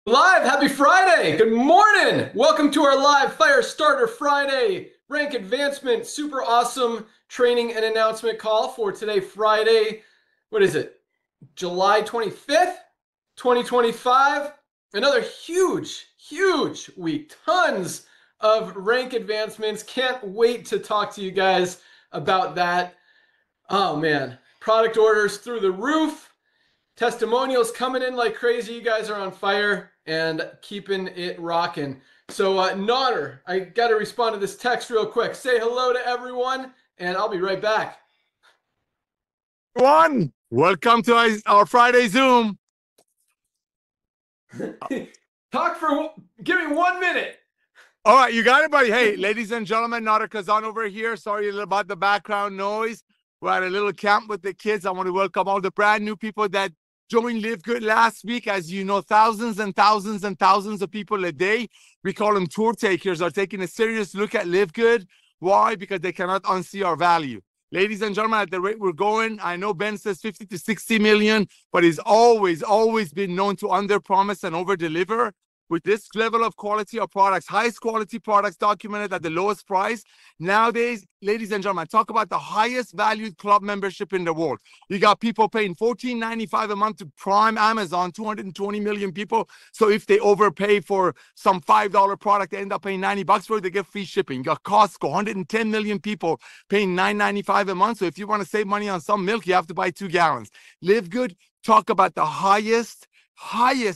Live, happy Friday. Good morning. Welcome to our live Firestarter Friday rank advancement. Super awesome training and announcement call for today, Friday. What is it? July 25th, 2025. Another huge week. Tons of rank advancements. Can't wait to talk to you guys about that. Oh man, product orders through the roof. Testimonials coming in like crazy. You guys are on fire and keeping it rocking. So, Nodder, I got to respond to this text real quick. Say hello to everyone, and I'll be right back. Everyone, welcome to our Friday Zoom. Give me 1 minute. All right, you got it, buddy. Hey, ladies and gentlemen, Nodder Kazan over here. Sorry about the background noise. We're at a little camp with the kids. I want to welcome all the brand new people that joined LiveGood last week. As you know, thousands and thousands and thousands of people a day, we call them tour takers, are taking a serious look at LiveGood. Why? Because they cannot unsee our value. Ladies and gentlemen, at the rate we're going, I know Ben says 50 to 60 million, but he's always been known to under-promise and over-deliver. With this level of quality of products, highest quality products documented at the lowest price. Nowadays, ladies and gentlemen, talk about the highest valued club membership in the world. You got people paying $14.95 a month to Prime Amazon, 220 million people. So if they overpay for some $5 product, they end up paying $90 for it, they get free shipping. You got Costco, 110 million people paying $9.95 a month. So if you want to save money on some milk, you have to buy 2 gallons. LiveGood, talk about the highest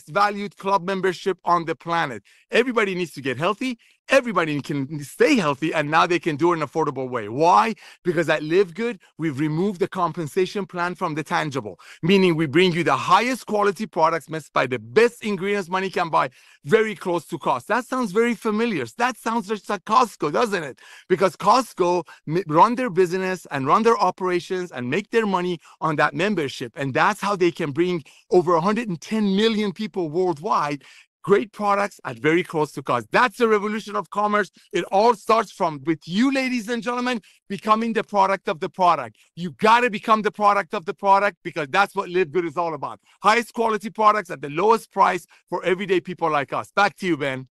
valued club membership on the planet. Everybody needs to get healthy. Everybody can stay healthy, and now they can do it in an affordable way. Why? Because at LiveGood, we've removed the compensation plan from the tangible, meaning we bring you the highest quality products made by the best ingredients money can buy, very close to cost. That sounds very familiar. That sounds just like Costco, doesn't it? Because Costco run their business and run their operations and make their money on that membership. And that's how they can bring over 110 million people worldwide great products at very close to cost. That's the revolution of commerce. It all starts with you, ladies and gentlemen, becoming the product of the product. You got to become the product of the product, because that's what LiveGood is all about. Highest quality products at the lowest price for everyday people like us. Back to you, Ben.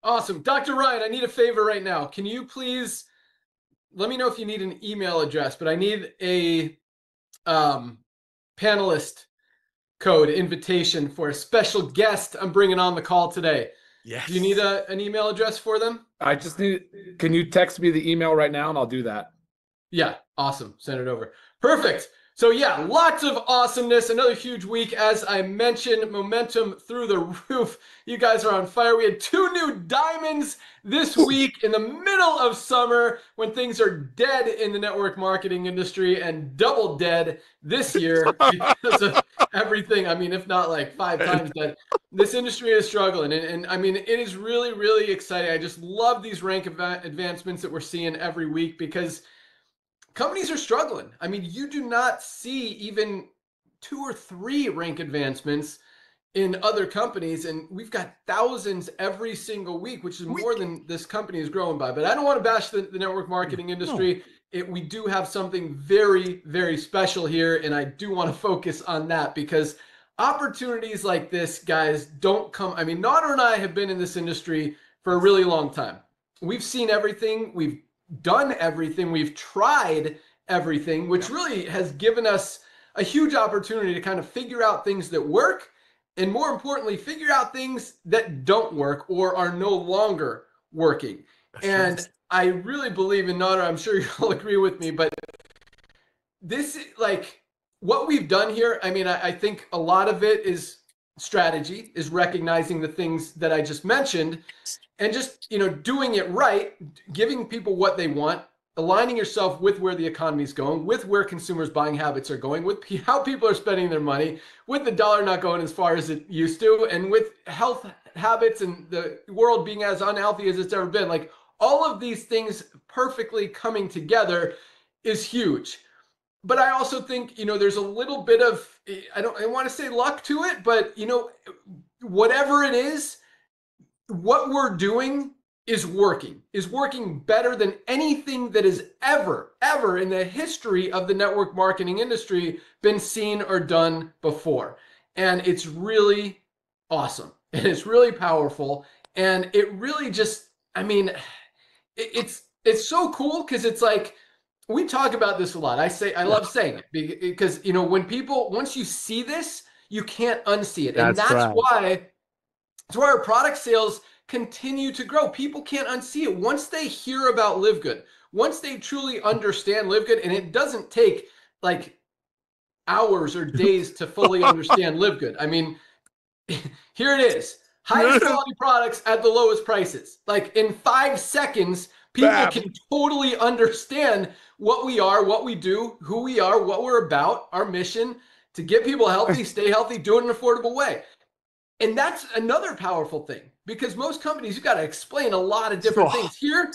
Awesome. Dr. Ryan, I need a favor right now. Can you please let me know if you need an email address, but I need a panelist code invitation for a special guest I'm bringing on the call today. Yes. Do you need an email address for them? Can you text me the email right now and I'll do that? Yeah, awesome. Send it over. Perfect. So yeah, lots of awesomeness. Another huge week. As I mentioned, momentum through the roof. You guys are on fire. We had 2 new diamonds this week in the middle of summer when things are dead in the network marketing industry, and double dead this year because of everything. I mean, if not like 5 times dead. This industry is struggling. And I mean, it is really exciting. I just love these rank advancements that we're seeing every week, because companies are struggling. I mean, you do not see even 2 or 3 rank advancements in other companies, and we've got thousands every single week, which is more than this company is growing by. But I don't want to bash the network marketing industry. We do have something very special here, and I do want to focus on that, because opportunities like this, guys, don't come. I mean, Nodder and I have been in this industry for a really long time. We've seen everything. We've done everything. We've tried everything, which really has given us a huge opportunity to kind of figure out things that work, and more importantly, figure out things that don't work or are no longer working. And I really believe in Nodder. I'm sure you'll agree with me, but this, like, what we've done here, I mean, I think a lot of it is strategy, is recognizing the things that I just mentioned, and just, doing it right, giving people what they want, aligning yourself with where the economy is going, with where consumers' buying habits are going, with how people are spending their money, with the dollar not going as far as it used to, and with health habits and the world being as unhealthy as it's ever been. Like, all of these things perfectly coming together is huge. But I also think, there's a little bit of, I want to say luck to it, but, whatever it is, what we're doing is working better than anything that has ever in the history of the network marketing industry been seen or done before. And it's really awesome. and it's really powerful. And it really just, I mean, it's so cool because it's like we talk about this a lot. I love saying it because when people once you see this, you can't unsee it, and That's right. that's why our product sales continue to grow. People can't unsee it once they hear about LiveGood, once they truly understand LiveGood, and it doesn't take like hours or days to fully understand LiveGood. I mean, here it is. Highest quality products at the lowest prices. Like in 5 seconds, people Bam. can totally understand what we are, what we do, who we are, what we're about, our mission to get people healthy, stay healthy, do it in an affordable way. And that's another powerful thing because most companies, you got to explain a lot of different things. Here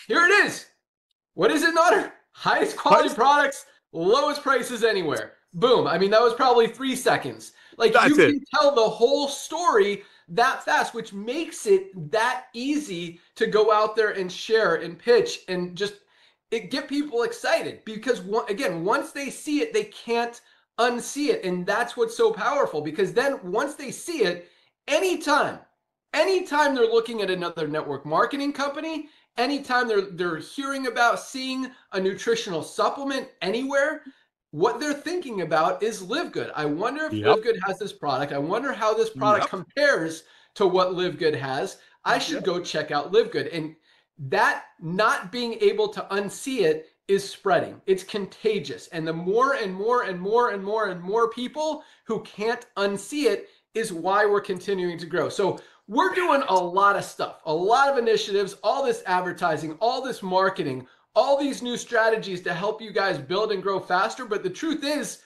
it is. What is it, Nutter? Highest quality products, lowest prices anywhere. Boom. I mean, that was probably 3 seconds. Like you can tell the whole story that fast, which makes it that easy to go out there and share and pitch and just get people excited because again, once they see it, they can't unsee it. And that's what's so powerful because then once they see it, anytime they're looking at another network marketing company, anytime they're hearing about seeing a nutritional supplement anywhere, what they're thinking about is LiveGood. I wonder if LiveGood has this product. I wonder how this product compares to what LiveGood has. I should go check out LiveGood. And that not being able to unsee it is spreading. It's contagious. And the more and more and more and more and more people who can't unsee it is why we're continuing to grow. So we're doing a lot of stuff, a lot of initiatives, all this advertising, all this marketing, all these new strategies to help you guys build and grow faster. But the truth is,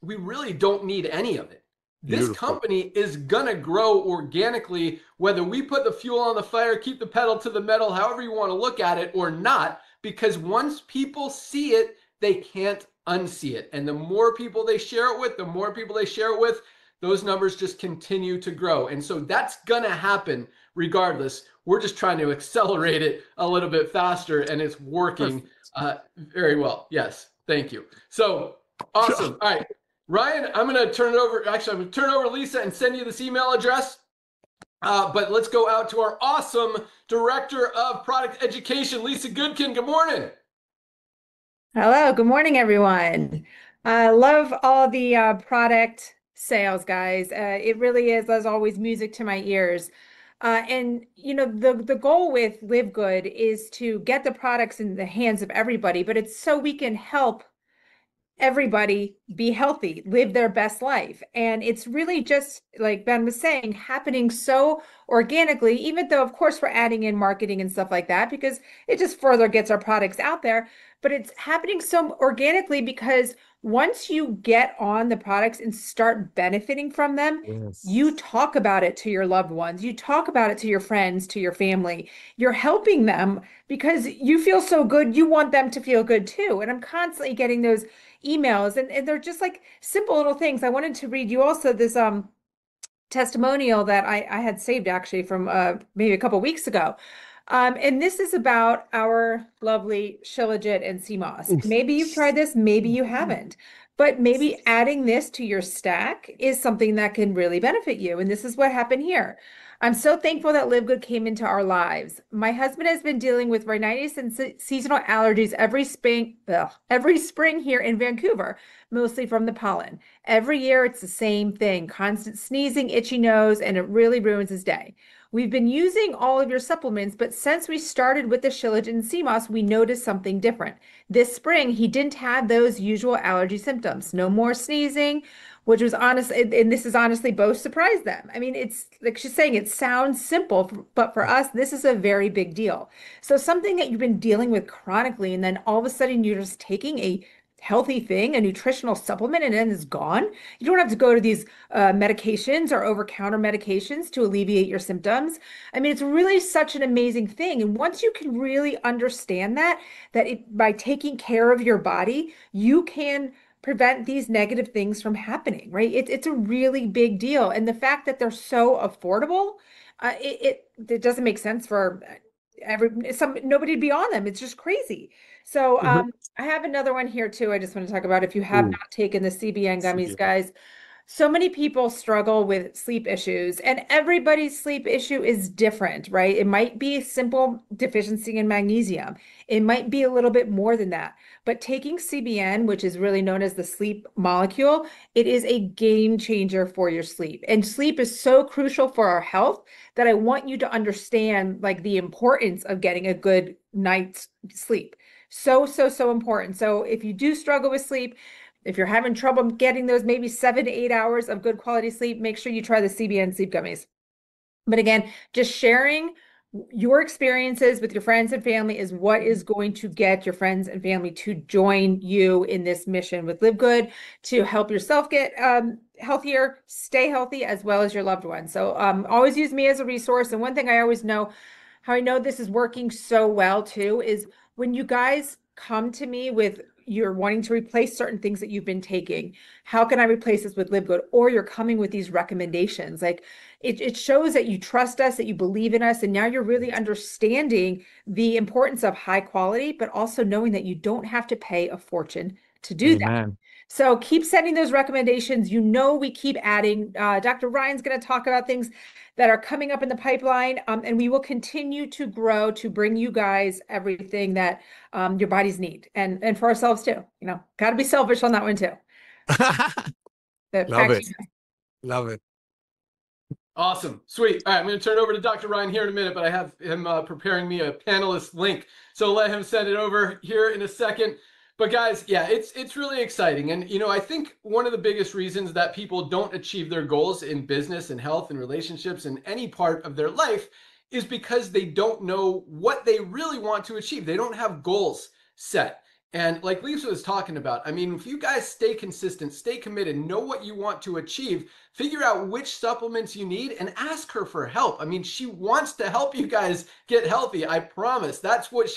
we really don't need any of it. This company is going to grow organically, whether we put the fuel on the fire, keep the pedal to the metal, however you want to look at it or not, because once people see it, they can't unsee it. And the more people they share it with, those numbers just continue to grow. And so that's going to happen regardless. We're just trying to accelerate it a little bit faster, and it's working very well. Yes, thank you. So awesome. All right, Ryan, I'm going to turn it over. Actually, I'm going to turn it over to Lisa and send you this email address. But let's go out to our awesome Director of Product Education, Lisa Goodkin. Good morning. Hello, good morning, everyone. I love all the product sales, guys. It really is, as always, music to my ears. And the goal with LiveGood is to get the products in the hands of everybody, but it's so we can help everybody be healthy, live their best life. And it's really just like Ben was saying, happening so organically, even though, of course, we're adding in marketing and stuff like that, because it just further gets our products out there. But it's happening so organically because once you get on the products and start benefiting from them, you talk about it to your loved ones, you talk about it to your friends, to your family, you're helping them because you feel so good, you want them to feel good too. And I'm constantly getting those emails and they're just like simple little things. I wanted to read you also this testimonial that I had saved actually from maybe a couple weeks ago. And this is about our lovely Shilajit and sea moss. Maybe you've tried this, maybe you haven't, but maybe adding this to your stack is something that can really benefit you. And this is what happened here. I'm so thankful that LiveGood came into our lives. My husband has been dealing with rhinitis and seasonal allergies every spring here in Vancouver, mostly from the pollen. Every year it's the same thing, constant sneezing, itchy nose, and it really ruins his day. We've been using all of your supplements, but since we started with the Shilajit and sea moss, we noticed something different. This spring, he didn't have those usual allergy symptoms. No more sneezing, which was honest, and this is honestly both surprised them. I mean, it's like she's saying, it sounds simple, but for us, this is a very big deal. So something that you've been dealing with chronically, and then all of a sudden you're just taking a healthy thing, a nutritional supplement, and then it's gone. You don't have to go to these medications or over-counter medications to alleviate your symptoms. I mean, it's really such an amazing thing. And once you can really understand that by taking care of your body, you can prevent these negative things from happening, right? It's a really big deal. And the fact that they're so affordable, it doesn't make sense for nobody to be on them. It's just crazy. So I have another one here too. I just want to talk about if you have not taken the CBN gummies, guys. So many people struggle with sleep issues, and everybody's sleep issue is different, right? It might be a simple deficiency in magnesium. It might be a little bit more than that. But taking CBN, which is really known as the sleep molecule, it is a game changer for your sleep. And sleep is so crucial for our health that I want you to understand like the importance of getting a good night's sleep. So, so, so important. So if you do struggle with sleep, if you're having trouble getting those maybe 7 to 8 hours of good quality sleep, make sure you try the CBN sleep gummies. But again, just sharing your experiences with your friends and family is what is going to get your friends and family to join you in this mission with Live Good to help yourself get healthier, stay healthy, as well as your loved ones. So always use me as a resource. And one thing I always know, how I know this is working so well too, is when you guys come to me with you're wanting to replace certain things that you've been taking. How can I replace this with Live Good? Or you're coming with these recommendations. Like it shows that you trust us, that you believe in us, and now you're really understanding the importance of high quality, but also knowing that you don't have to pay a fortune to do that. Amen. So keep sending those recommendations. You know, we keep adding. Dr. Ryan's going to talk about things that are coming up in the pipeline, and we will continue to grow to bring you guys everything that your bodies need, and for ourselves too. You know, got to be selfish on that one too. Love it. Love it. Awesome. Sweet. All right, I'm going to turn it over to Dr. Ryan here in a minute, but I have him preparing me a panelist link. So let him send it over here in a second. But guys, yeah, it's really exciting. And, you know, I think one of the biggest reasons that people don't achieve their goals in business and health and relationships and any part of their life is because they don't know what they really want to achieve. They don't have goals set. And like Lisa was talking about, I mean, if you guys stay consistent, stay committed, know what you want to achieve, figure out which supplements you need, and ask her for help. I mean, she wants to help you guys get healthy. I promise. That's what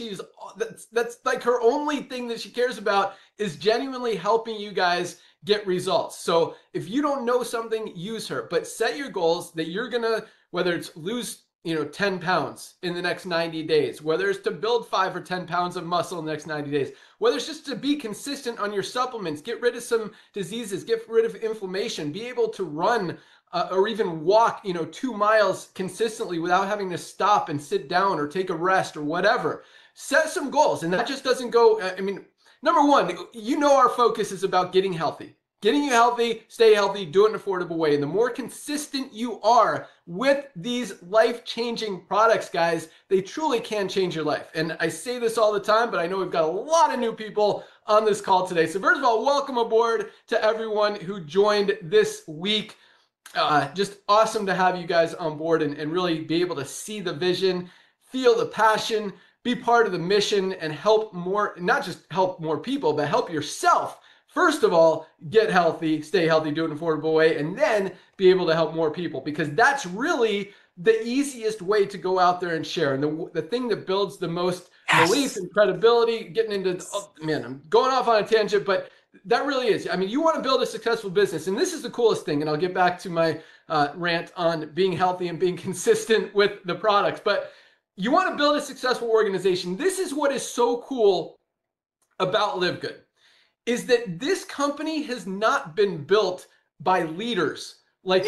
that's like her only thing that she cares about is genuinely helping you guys get results. So if you don't know something, use her, but set your goals that you're going to, whether it's lose 10 pounds in the next 90 days, whether it's to build 5 or 10 pounds of muscle in the next 90 days, whether it's just to be consistent on your supplements, get rid of some diseases, get rid of inflammation, be able to run or even walk, 2 miles consistently without having to stop and sit down or take a rest or whatever. Set some goals. And that just doesn't go, I mean, number one, our focus is about getting healthy. Getting you healthy, stay healthy, do it in an affordable way. And the more consistent you are with these life-changing products, guys, they truly can change your life. And I say this all the time, but I know we've got a lot of new people on this call today. So first of all, welcome aboard to everyone who joined this week. Just awesome to have you guys on board and really be able to see the vision, feel the passion, be part of the mission, and help more, not just help more people, but help yourself. First of all, get healthy, stay healthy, do it in an affordable way, and then be able to help more people, because that's really the easiest way to go out there and share. And the thing that builds the most belief and credibility, getting into, I'm going off on a tangent, but that really is. I mean, you want to build a successful business, and this is the coolest thing, and I'll get back to my rant on being healthy and being consistent with the products, but you want to build a successful organization. This is what is so cool about LiveGood. Is that this company has not been built by leaders like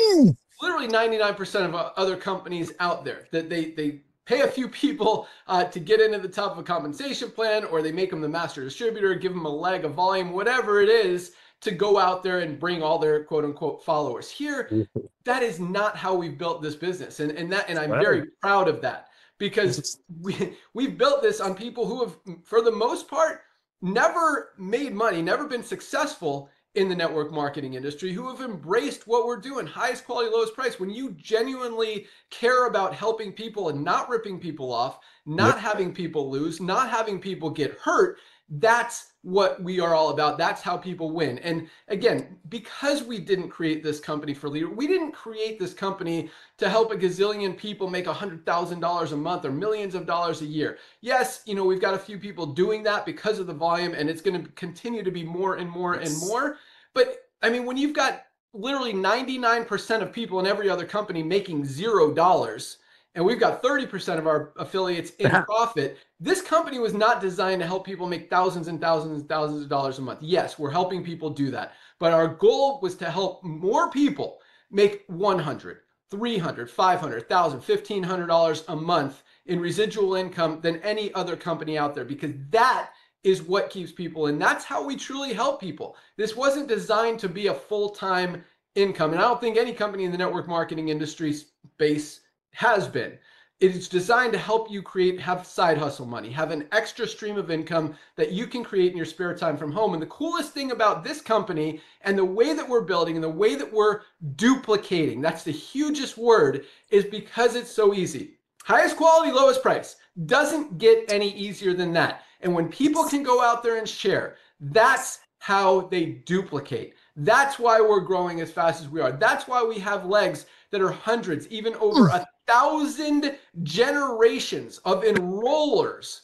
literally 99% of other companies out there, that they pay a few people to get into the top of a compensation plan, or they make them the master distributor, give them a leg of volume, whatever it is, to go out there and bring all their quote unquote followers. Here, that is not how we've built this business. And I'm very proud of that, because we've built this on people who have, for the most part, never made money, never been successful in the network marketing industry, who have embraced what we're doing, highest quality, lowest price. When you genuinely care about helping people and not ripping people off, not having people lose, not having people get hurt, that's what we are all about. That's how people win. And again, because we didn't create this company for leader, we didn't create this company to help a gazillion people make $100,000 a month or millions of dollars a year. Yes, we've got a few people doing that because of the volume, and it's going to continue to be more and more and more. But I mean, when you've got literally 99% of people in every other company making $0, and we've got 30% of our affiliates in profit, this company was not designed to help people make thousands and thousands and thousands of dollars a month. Yes, we're helping people do that. But our goal was to help more people make 100, 300, 500, 1,000, $1,500 a month in residual income than any other company out there, because that is what keeps people, and that's how we truly help people. This wasn't designed to be a full-time income, and I don't think any company in the network marketing industry space has been. It's designed to help you have side hustle money, have an extra stream of income that you can create in your spare time from home. And the coolest thing about this company and the way that we're building and the way that we're duplicating, that's the hugest word, is because it's so easy. Highest quality, lowest price. Doesn't get any easier than that. And when people can go out there and share, that's how they duplicate. That's why we're growing as fast as we are. That's why we have legs that are hundreds, even over 1,000 generations of enrollers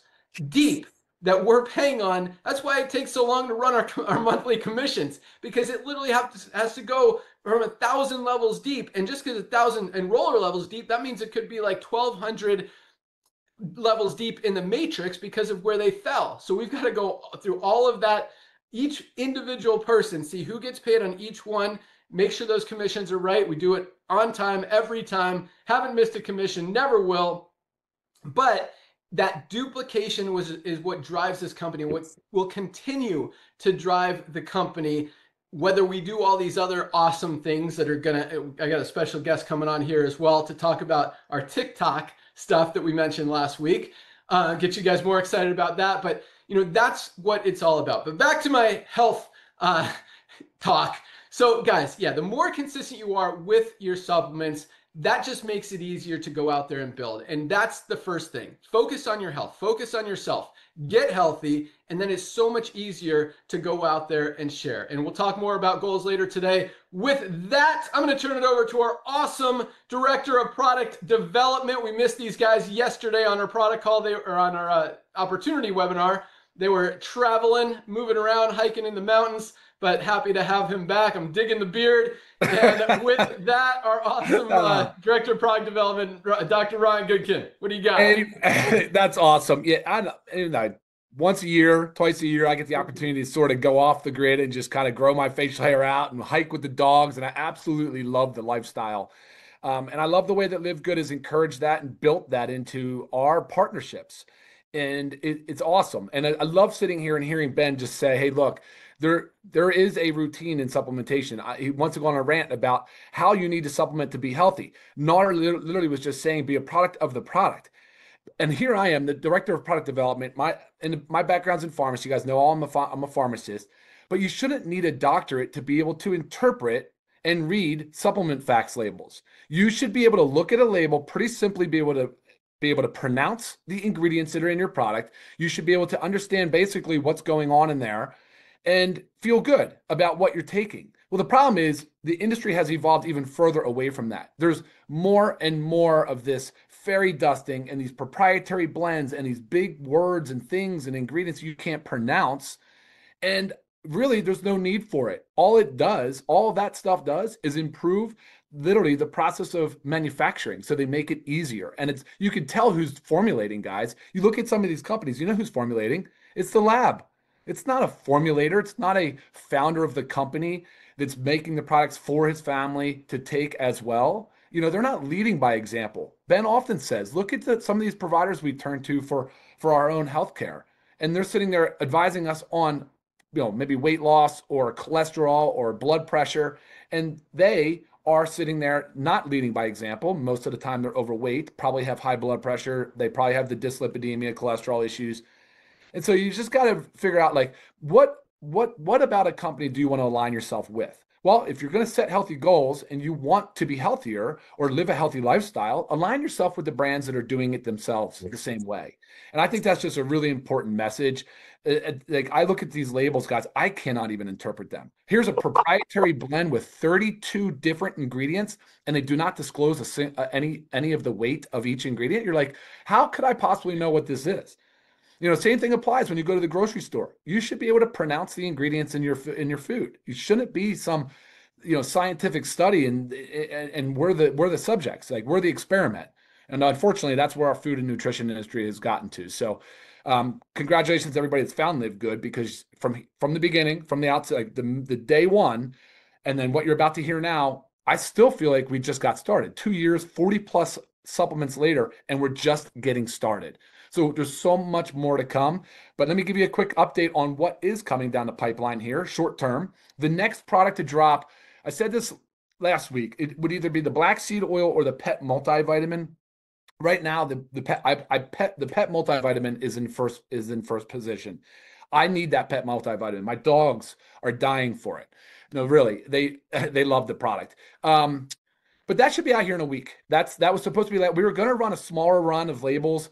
deep that we're paying on. That's why it takes so long to run our monthly commissions, because it literally has to go from 1,000 levels deep. And just because 1,000 enroller levels deep, that means it could be like 1,200 levels deep in the matrix because of where they fell. So we've got to go through all of that, each individual person, see who gets paid on each one, make sure those commissions are right. We do it on time, every time. Haven't missed a commission, never will. But that duplication is what drives this company, what will continue to drive the company, whether we do all these other awesome things that are I got a special guest coming on here as well to talk about our TikTok stuff that we mentioned last week, get you guys more excited about that. But that's what it's all about. But back to my health talk. So guys, yeah, the more consistent you are with your supplements, that just makes it easier to go out there and build. And that's the first thing. Focus on your health, focus on yourself, get healthy, and then it's so much easier to go out there and share. And we'll talk more about goals later today. With that, I'm going to turn it over to our awesome director of product development. We missed these guys yesterday on our product call, on our opportunity webinar. They were traveling, moving around, hiking in the mountains, but happy to have him back. I'm digging the beard. And with that, our awesome director of product development, Dr. Ryan Goodkin. What do you got? Hey, that's awesome. Yeah, I once a year, twice a year, I get the opportunity to sort of go off the grid and just kind of grow my facial hair out and hike with the dogs. And I absolutely love the lifestyle. And I love the way that LiveGood has encouraged that and built that into our partnerships. And it's awesome. And I love sitting here and hearing Ben just say, hey, look, there is a routine in supplementation. He wants to go on a rant about how you need to supplement to be healthy. Nader literally was just saying, be a product of the product. And here I am, the director of product development. My background's in pharmacy. You guys know I'm a pharmacist. But you shouldn't need a doctorate to be able to interpret and read supplement facts labels. You should be able to look at a label, pretty simply be able to pronounce the ingredients that are in your product. You should be able to understand basically what's going on in there and feel good about what you're taking. Well, the problem is the industry has evolved even further away from that. There's more and more of this fairy dusting and these proprietary blends and these big words and things and ingredients you can't pronounce. And really, there's no need for it. All that stuff does is improve literally the process of manufacturing. So they make it easier. And you can tell who's formulating, guys. You look at some of these companies, you know who's formulating? It's the lab. It's not a formulator. It's not a founder of the company that's making the products for his family to take as well. They're not leading by example. Ben often says, look at some of these providers we turn to for our own healthcare. And they're sitting there advising us on, maybe weight loss or cholesterol or blood pressure. And they are sitting there not leading by example. Most of the time they're overweight, probably have high blood pressure. They probably have the dyslipidemia, cholesterol issues. And so you just got to figure out what about a company do you want to align yourself with? Well, if you're going to set healthy goals and you want to be healthier or live a healthy lifestyle, align yourself with the brands that are doing it themselves the same way. And I think that's just a really important message. I look at these labels, guys, I cannot even interpret them. Here's a proprietary blend with 32 different ingredients, and they do not disclose any of the weight of each ingredient. You're like, how could I possibly know what this is? Same thing applies when you go to the grocery store. You should be able to pronounce the ingredients in your food. You shouldn't be some, scientific study and we're the subjects, we're the experiment. And unfortunately, that's where our food and nutrition industry has gotten to. So congratulations to everybody that's found LiveGood, because from the beginning, from the outset, the day one, and then what you're about to hear now, I still feel like we just got started. 2 years, 40 plus supplements later, and we're just getting started. So there's so much more to come. But let me give you a quick update on what is coming down the pipeline here, short term. The next product to drop, I said this last week, it would either be the black seed oil or the pet multivitamin. Right now, the pet multivitamin is in first position. I need that pet multivitamin. My dogs are dying for it. No, really, they love the product. But that should be out here in a week. That was supposed to be like, we were going to run a smaller run of labels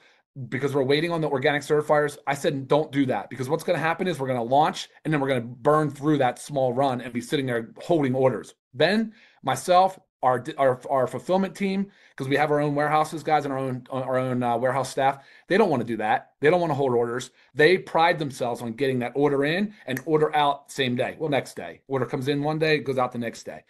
because we're waiting on the organic certifiers. I said, don't do that, because what's going to happen is we're going to launch and then we're going to burn through that small run and be sitting there holding orders. Ben, myself, our fulfillment team, because we have our own warehouses, guys, and our own warehouse staff. They don't want to do that. They don't want to hold orders. They pride themselves on getting that order in and order out same day. Well, next day. Order comes in one day, goes out the next day.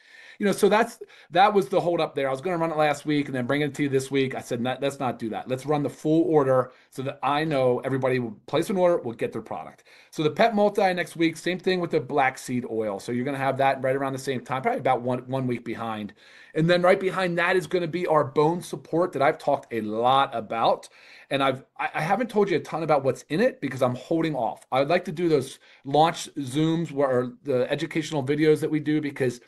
So that was the hold up there. I was going to run it last week and then bring it to you this week. I said, let's not do that. Let's run the full order so that I know everybody will place an order, will get their product. So the pet multi next week, same thing with the black seed oil. So you're going to have that right around the same time, probably about one week behind. And then right behind that is going to be our bone support that I've talked a lot about. And I haven't told you a ton about what's in it because I'm holding off. I'd like to do those launch Zooms or the educational videos that we do, because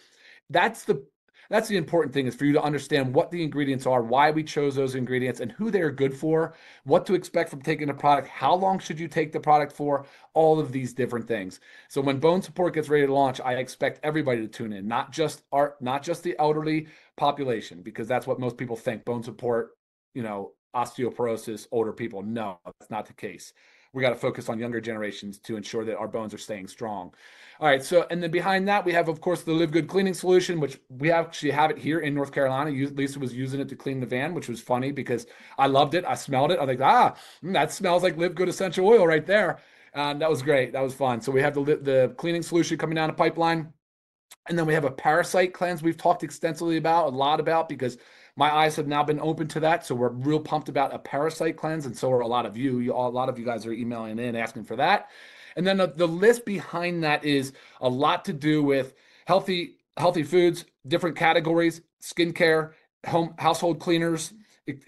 that's the important thing, is for you to understand what the ingredients are, why we chose those ingredients, and who they're good for, what to expect from taking the product, how long should you take the product for, all of these different things. So when Bone Support gets ready to launch, I expect everybody to tune in, not just the elderly population, because that's what most people think. Bone Support, osteoporosis, older people. No, that's not the case. We got to focus on younger generations to ensure that our bones are staying strong. All right. So, and then behind that, we have, of course, the LiveGood cleaning solution, which we actually have it here in North Carolina. Lisa was using it to clean the van, which was funny because I loved it. I smelled it. I was like, that smells like LiveGood essential oil right there. And that was great. That was fun. So we have the cleaning solution coming down the pipeline. And then we have a parasite cleanse we've talked extensively about, because my eyes have now been open to that. So we're real pumped about a parasite cleanse. And so are a lot of you. A lot of you guys are emailing in asking for that. And then the list behind that is a lot to do with healthy foods, different categories, skincare, household cleaners.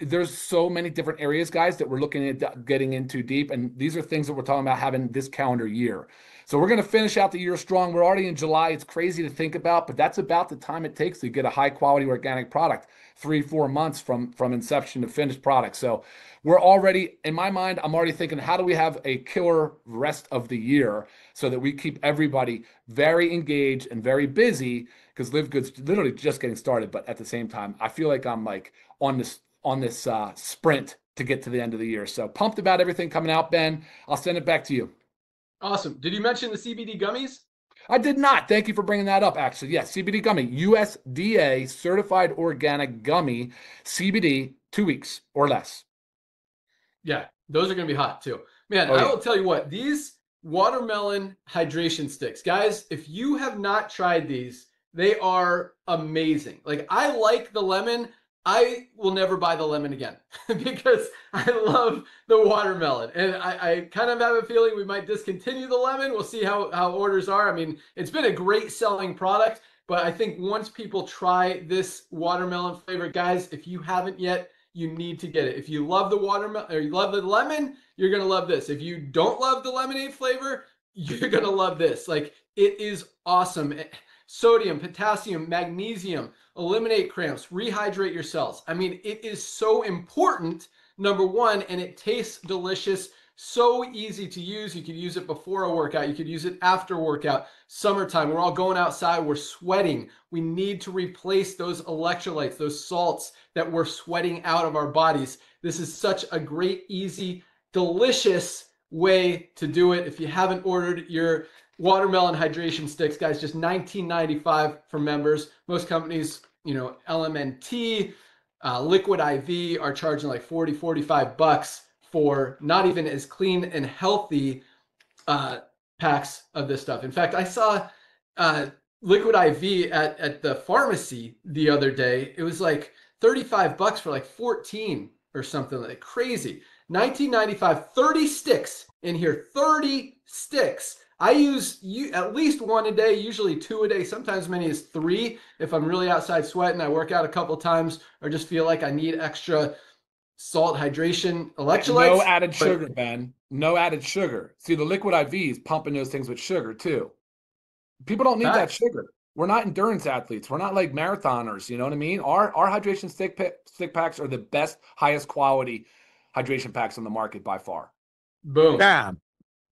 There's so many different areas, guys, that we're looking at getting into deep. And these are things that we're talking about having this calendar year. So we're going to finish out the year strong. We're already in July. It's crazy to think about, but that's about the time it takes to get a high quality organic product, 3-4 months from inception to finished product. So we're already, in my mind, I'm already thinking, how do we have a killer rest of the year so that we keep everybody very engaged and very busy, because LiveGood's literally just getting started. But at the same time, I feel like I'm like on this sprint to get to the end of the year. So pumped about everything coming out, Ben. I'll send it back to you. Awesome. Did you mention the CBD gummies? I did not. Thank you for bringing that up, actually. Yes, CBD gummy, USDA certified organic gummy, CBD, 2 weeks or less. Yeah, those are going to be hot too. Man, Oh, I yeah. will tell you what, these watermelon hydration sticks, guys, if you have not tried these, they are amazing. Like, I like the lemon. I will never buy the lemon again because I love the watermelon. And I kind of have a feeling we might discontinue the lemon. We'll see how orders are. I mean, it's been a great selling product, but I think once people try this watermelon flavor, guys, if you haven't yet, you need to get it. If you love the watermelon or you love the lemon, you're going to love this. If you don't love the lemonade flavor, you're going to love this. Like, it is awesome. Sodium, potassium, magnesium, eliminate cramps, rehydrate your cells. I mean, it is so important, number one, and it tastes delicious. So easy to use. You could use it before a workout. You could use it after a workout. Summertime, we're all going outside. We're sweating. We need to replace those electrolytes, those salts that we're sweating out of our bodies. This is such a great, easy, delicious way to do it. If you haven't ordered your watermelon hydration sticks, guys, just $19.95 for members. Most companies, LMNT, Liquid IV are charging like $40-45 for not even as clean and healthy packs of this stuff. In fact, I saw Liquid IV at the pharmacy the other day. It was like $35 for like 14 or something like crazy. $19.95, 30 sticks in here, 30 sticks. I use at least one a day, usually 2 a day, sometimes as many as 3 if I'm really outside sweating. I work out a couple times or just feel like I need extra salt, hydration, electrolytes. No added sugar, Ben. No added sugar. See, the Liquid IV is pumping those things with sugar too. People don't need that sugar. We're not endurance athletes. We're not like marathoners. You know what I mean? Our hydration stick packs are the best, highest quality hydration packs on the market by far. Boom. Damn.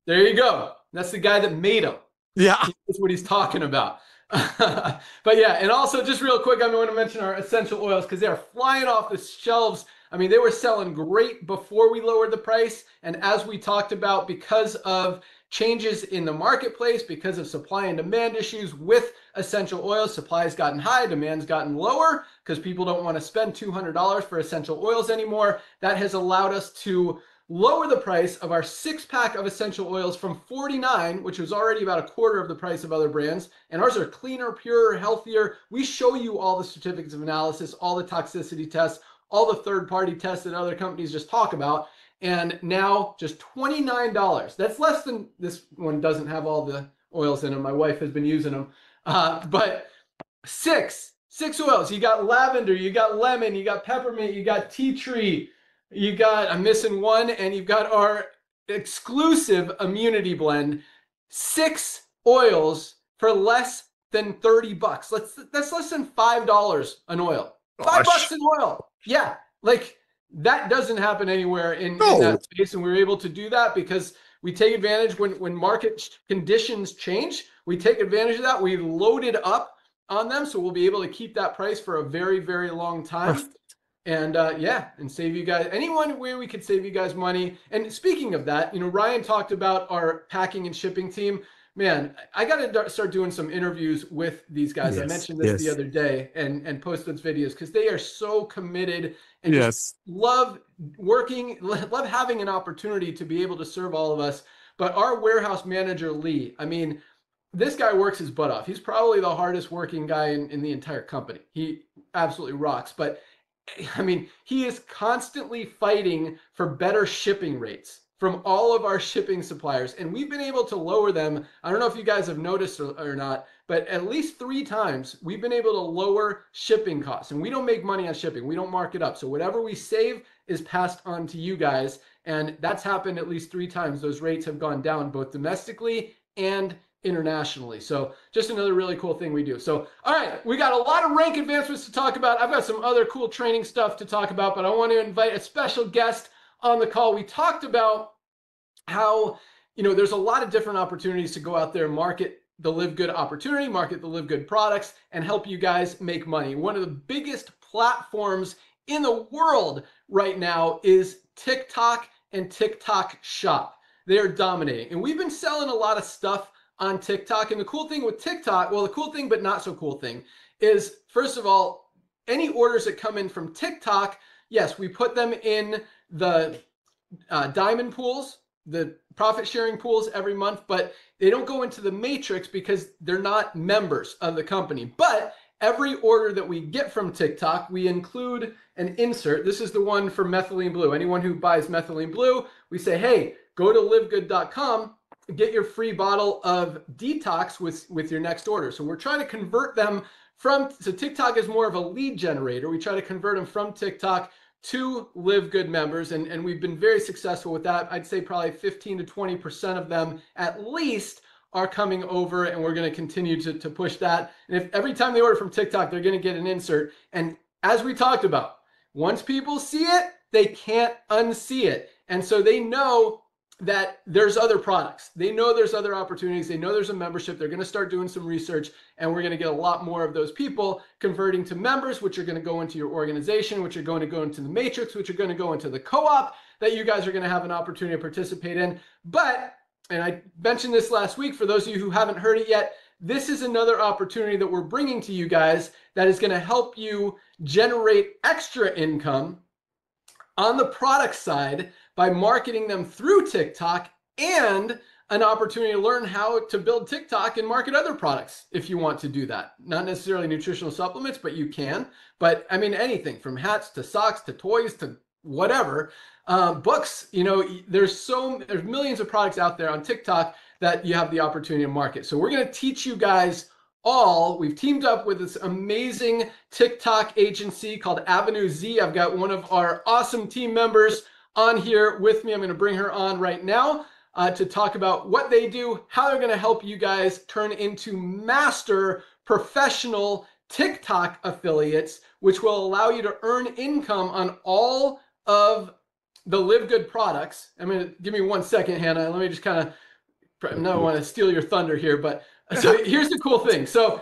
There you go. That's the guy that made them. Yeah. That's what he's talking about. But yeah, and also just real quick, I want to mention our essential oils because they are flying off the shelves. I mean, they were selling great before we lowered the price. And as we talked about, because of changes in the marketplace, because of supply and demand issues with essential oils, supply has gotten high, demand's gotten lower because people don't want to spend $200 for essential oils anymore. That has allowed us to lower the price of our 6-pack of essential oils from $49, which was already about a quarter of the price of other brands. And ours are cleaner, purer, healthier. We show you all the certificates of analysis, all the toxicity tests, all the third-party tests that other companies just talk about. And now just $29. That's less than, this one doesn't have all the oils in them. My wife has been using them. But six oils. You got lavender, you got lemon, you got peppermint, you got tea tree, you got, I'm missing one, and you've got our exclusive immunity blend. 6 oils for less than 30 bucks. That's less than $5 an oil. $5 an oil. Yeah. Like that doesn't happen anywhere in that space. And we were able to do that because we take advantage when market conditions change, we take advantage of that. We loaded up on them. So we'll be able to keep that price for a very, very long time. And yeah, and save you guys, anyone where we could save you guys money. And speaking of that, you know, Ryan talked about our packing and shipping team. Man, I got to start doing some interviews with these guys. Yes, I mentioned this the other day and post those videos because they are so committed and just love working, love having an opportunity to be able to serve all of us. But our warehouse manager, Lee, I mean, this guy works his butt off. He's probably the hardest working guy in the entire company. He absolutely rocks. But I mean, he is constantly fighting for better shipping rates from all of our shipping suppliers. And we've been able to lower them. I don't know if you guys have noticed or not, but at least 3 times we've been able to lower shipping costs. And we don't make money on shipping. We don't mark it up. So whatever we save is passed on to you guys. And that's happened at least 3 times. Those rates have gone down both domestically and internationally. So just another really cool thing we do. So, all right, we got a lot of rank advancements to talk about. I've got some other cool training stuff to talk about, but I want to invite a special guest on the call. We talked about how, you know, there's a lot of different opportunities to go out there and market the LiveGood opportunity, market the LiveGood products, and help you guys make money. One of the biggest platforms in the world right now is TikTok and TikTok Shop. They are dominating. And we've been selling a lot of stuff on TikTok. And the cool thing with TikTok, well, the cool thing, but not so cool thing is, first of all, any orders that come in from TikTok, yes, we put them in the diamond pools, the profit sharing pools every month, but they don't go into the matrix because they're not members of the company. But every order that we get from TikTok, we include an insert. This is the one for methylene blue. Anyone who buys methylene blue, we say, hey, go to livegood.com, get your free bottle of detox with your next order. So we're trying to convert them from, so TikTok is more of a lead generator. We try to convert them from TikTok to LiveGood members, and we've been very successful with that. I'd say probably 15 to 20% of them at least are coming over, and we're going to continue to push that. And if every time they order from TikTok, they're going to get an insert. And as we talked about, once people see it, they can't unsee it. And so they know that there's other products. They know there's other opportunities. They know there's a membership. They're going to start doing some research, and we're going to get a lot more of those people converting to members, which are going to go into your organization, which are going to go into the matrix, which are going to go into the co-op that you guys are going to have an opportunity to participate in. But, and I mentioned this last week, for those of you who haven't heard it yet, this is another opportunity that we're bringing to you guys that is going to help you generate extra income on the product side by marketing them through TikTok, and an opportunity to learn how to build TikTok and market other products if you want to do that. Not necessarily nutritional supplements, but you can. But I mean, anything from hats to socks to toys to whatever. Books, you know, there's millions of products out there on TikTok that you have the opportunity to market. So we're going to teach you guys all. We've teamed up with this amazing TikTok agency called Avenue Z. I've got one of our awesome team members on here with me. I'm going to bring her on right now to talk about what they do, how they're going to help you guys turn into master professional TikTok affiliates, which will allow you to earn income on all of the LiveGood products. I'm going to give me 1 second, Hannah. Let me just kind of, I don't want to steal your thunder here, but so here's the cool thing. So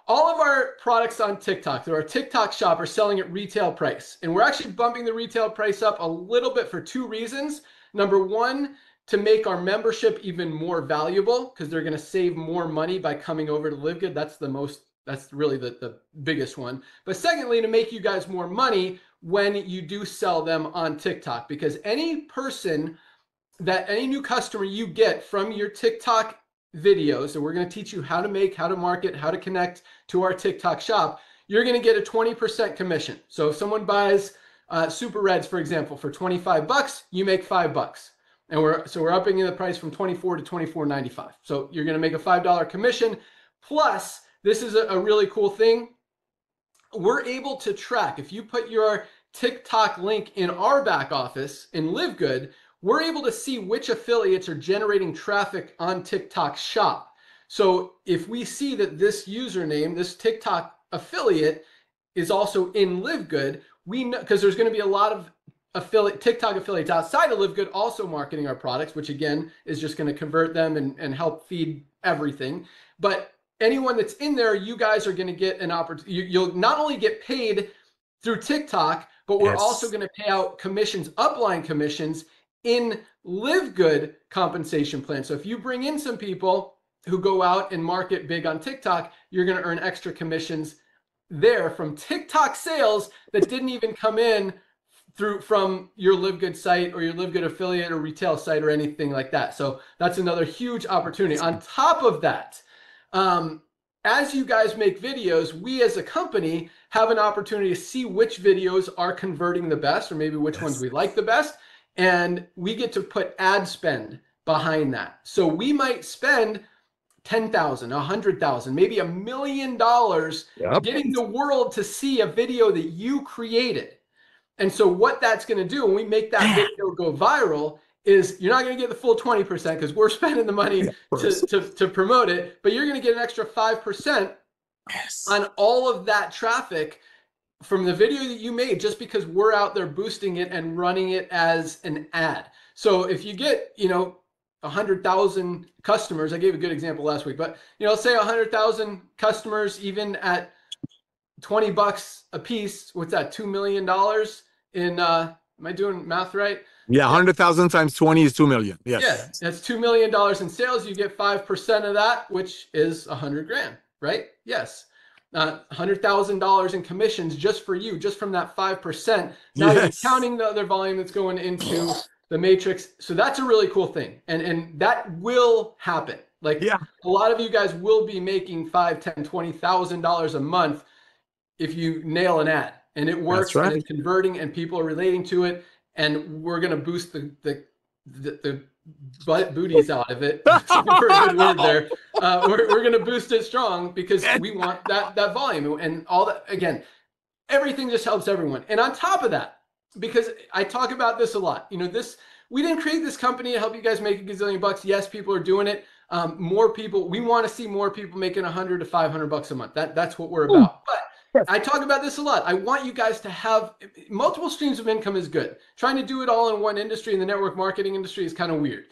all of our products on TikTok, through our TikTok shop, are selling at retail price. And we're actually bumping the retail price up a little bit for 2 reasons. Number one, to make our membership even more valuable, because they're going to save more money by coming over to LiveGood. That's really the biggest one. But secondly, to make you guys more money when you do sell them on TikTok, because any new customer you get from your TikTok videos, and we're going to teach you how to make, how to market, how to connect to our TikTok shop, you're going to get a 20% commission. So if someone buys Super Reds, for example, for 25 bucks, you make $5. And we're upping the price from 24 to 24.95. So you're going to make a $5 commission. Plus, this is a really cool thing. We're able to track, if you put your TikTok link in our back office in LiveGood, we're able to see which affiliates are generating traffic on TikTok shop. So if we see that this username, this TikTok affiliate, is also in LiveGood, we know, because there's going to be a lot of TikTok affiliates outside of LiveGood also marketing our products, which again is just going to convert them and help feed everything. But anyone that's in there, you guys are going to get an opportunity. You'll not only get paid through TikTok, but we're also going to pay out commissions, upline commissions, in LiveGood compensation plan. So if you bring in some people who go out and market big on TikTok, you're going to earn extra commissions there from TikTok sales that didn't even come in from your LiveGood site or your LiveGood affiliate or retail site or anything like that. So that's another huge opportunity. On top of that, as you guys make videos, we as a company have an opportunity to see which videos are converting the best, or maybe which ones we like the best. And we get to put ad spend behind that. So we might spend $10,000, $100,000, maybe $1 million getting the world to see a video that you created. And so what that's going to do when we make that video go viral is you're not going to get the full 20% because we're spending the money to promote it, but you're going to get an extra 5% on all of that traffic from the video that you made, just because we're out there boosting it and running it as an ad. So if you get, 100,000 customers, I gave a good example last week, but let's say 100,000 customers, even at $20 a piece, what's that, $2 million in, am I doing math right? Yeah, 100,000 times 20 is 2 million. Yes. Yeah, that's $2 million in sales. You get 5% of that, which is 100 grand, right? Yes. $100,000 in commissions just for you, just from that 5%. Now you're counting the other volume that's going into the matrix. So that's a really cool thing. And that will happen. Like a lot of you guys will be making $5,000, $10,000, $20,000 a month if you nail an ad and it works and it's converting and people are relating to it. And we're going to boost the butt booties out of it. That's a pretty good word there. We're going to boost it strong because we want that volume and all that. Again, everything just helps everyone. And on top of that, because I talk about this a lot, we didn't create this company to help you guys make a gazillion bucks. Yes, people are doing it. More people, we want to see more people making $100 to $500 a month. That's what we're about. But I talk about this a lot. I want you guys to have multiple streams of income is good. Trying to do it all in one industry, in the network marketing industry, is kind of weird.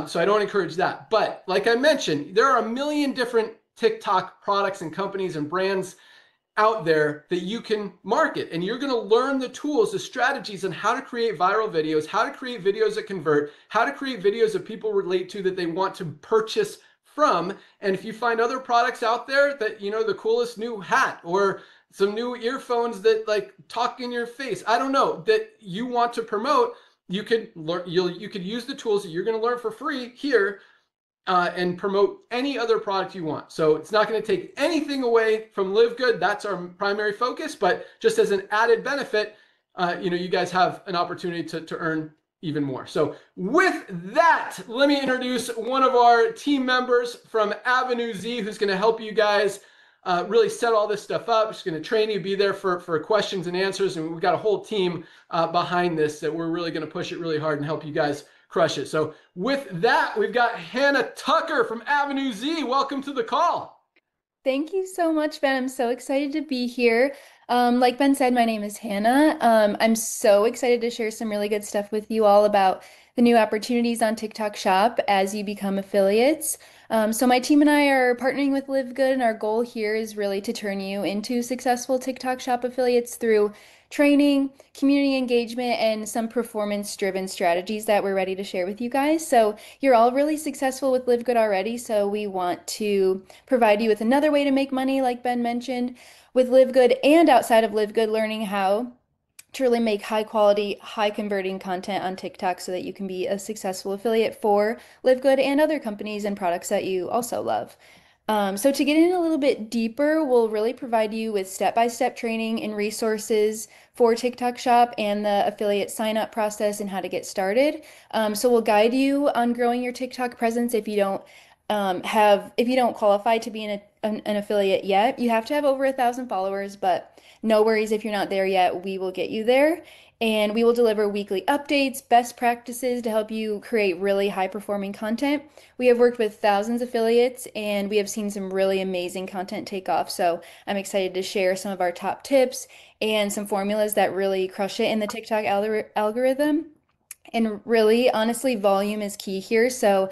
So I don't encourage that. But like I mentioned, there are a million different TikTok products and companies and brands out there that you can market. And you're going to learn the tools, the strategies on how to create viral videos, how to create videos that convert, how to create videos that people relate to that they want to purchase from. And if you find other products out there that, the coolest new hat or some new earphones that like talk in your face, I don't know, that you want to promote, you could learn, you could use the tools that you're going to learn for free here and promote any other product you want. So it's not going to take anything away from LiveGood. That's our primary focus, but just as an added benefit, you guys have an opportunity to earn even more. So with that, let me introduce one of our team members from Avenue Z, who's going to help you guys really set all this stuff up. She's going to train you, be there for questions and answers. And we've got a whole team behind this that we're really going to push it really hard and help you guys crush it. So with that, we've got Hannah Tucker from Avenue Z. Welcome to the call. Thank you so much, Ben. I'm so excited to be here. Like Ben said, my name is Hannah. I'm so excited to share some really good stuff with you all about the new opportunities on TikTok Shop as you become affiliates. So my team and I are partnering with LiveGood, and our goal here is really to turn you into successful TikTok Shop affiliates through training, community engagement, and some performance-driven strategies that we're ready to share with you guys. So you're all really successful with LiveGood already, so we want to provide you with another way to make money, like Ben mentioned, with LiveGood and outside of LiveGood, learning how to really make high quality, high converting content on TikTok so that you can be a successful affiliate for LiveGood and other companies and products that you also love. So to get in a little bit deeper, we'll really provide you with step-by-step training and resources for TikTok Shop and the affiliate sign-up process and how to get started. So we'll guide you on growing your TikTok presence if you don't qualify to be an affiliate yet. You have to have over 1,000 followers, but no worries if you're not there yet. We will get you there. And we will deliver weekly updates, best practices to help you create really high-performing content. We have worked with thousands of affiliates, and we have seen some really amazing content take off. So I'm excited to share some of our top tips and some formulas that really crush it in the TikTok algorithm. And really, honestly, volume is key here. So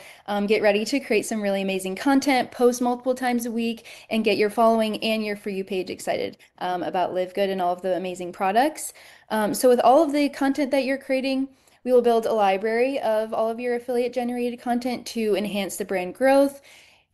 get ready to create some really amazing content, post multiple times a week, and get your following and your For You page excited about LiveGood and all of the amazing products. So with all of the content that you're creating, we will build a library of all of your affiliate generated content to enhance the brand growth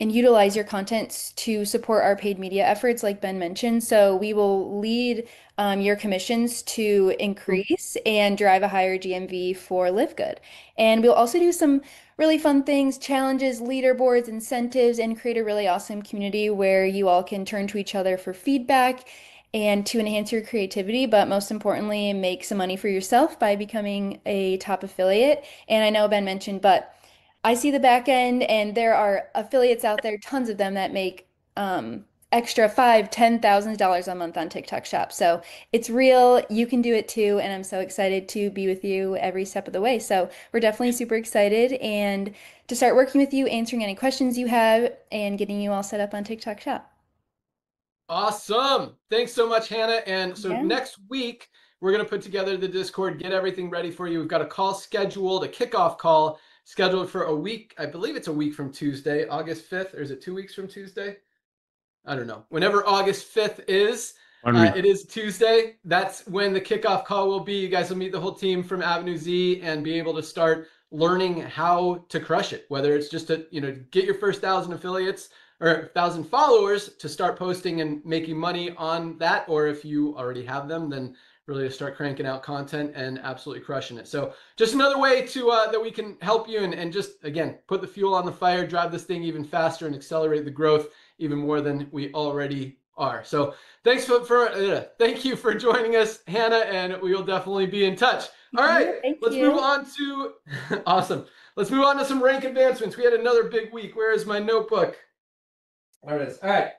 and utilize your content to support our paid media efforts, like Ben mentioned. So we will lead your commissions to increase and drive a higher GMV for LiveGood. And we'll also do some really fun things, challenges, leaderboards, incentives, and create a really awesome community where you all can turn to each other for feedback and to enhance your creativity, but most importantly, make some money for yourself by becoming a top affiliate. And I know Ben mentioned, but I see the back end, and there are affiliates out there, tons of them, that make extra $5,000, $10,000 a month on TikTok Shop. So it's real. You can do it too. And I'm so excited to be with you every step of the way. So we're definitely super excited and to start working with you, answering any questions you have, and getting you all set up on TikTok Shop. Awesome. Thanks so much, Hannah. And so Yeah. next week, we're going to put together the Discord, get everything ready for you. We've got a call scheduled, a kickoff call scheduled for a week. I believe it's a week from Tuesday, August 5th, or is it 2 weeks from Tuesday? I don't know. Whenever August 5th is, it is Tuesday. That's when the kickoff call will be. You guys will meet the whole team from Avenue Z and be able to start learning how to crush it, whether it's just to, get your first 1,000 affiliates or 1,000 followers to start posting and making money on that. Or if you already have them, then really to start cranking out content and absolutely crushing it. So just another way to that we can help you and just, again, put the fuel on the fire, drive this thing even faster and accelerate the growth even more than we already are. So thanks thank you for joining us, Hannah, and we will definitely be in touch. All right, let's move on to, awesome. Let's move on to some rank advancements. We had another big week. Where is my notebook? There it is. All right.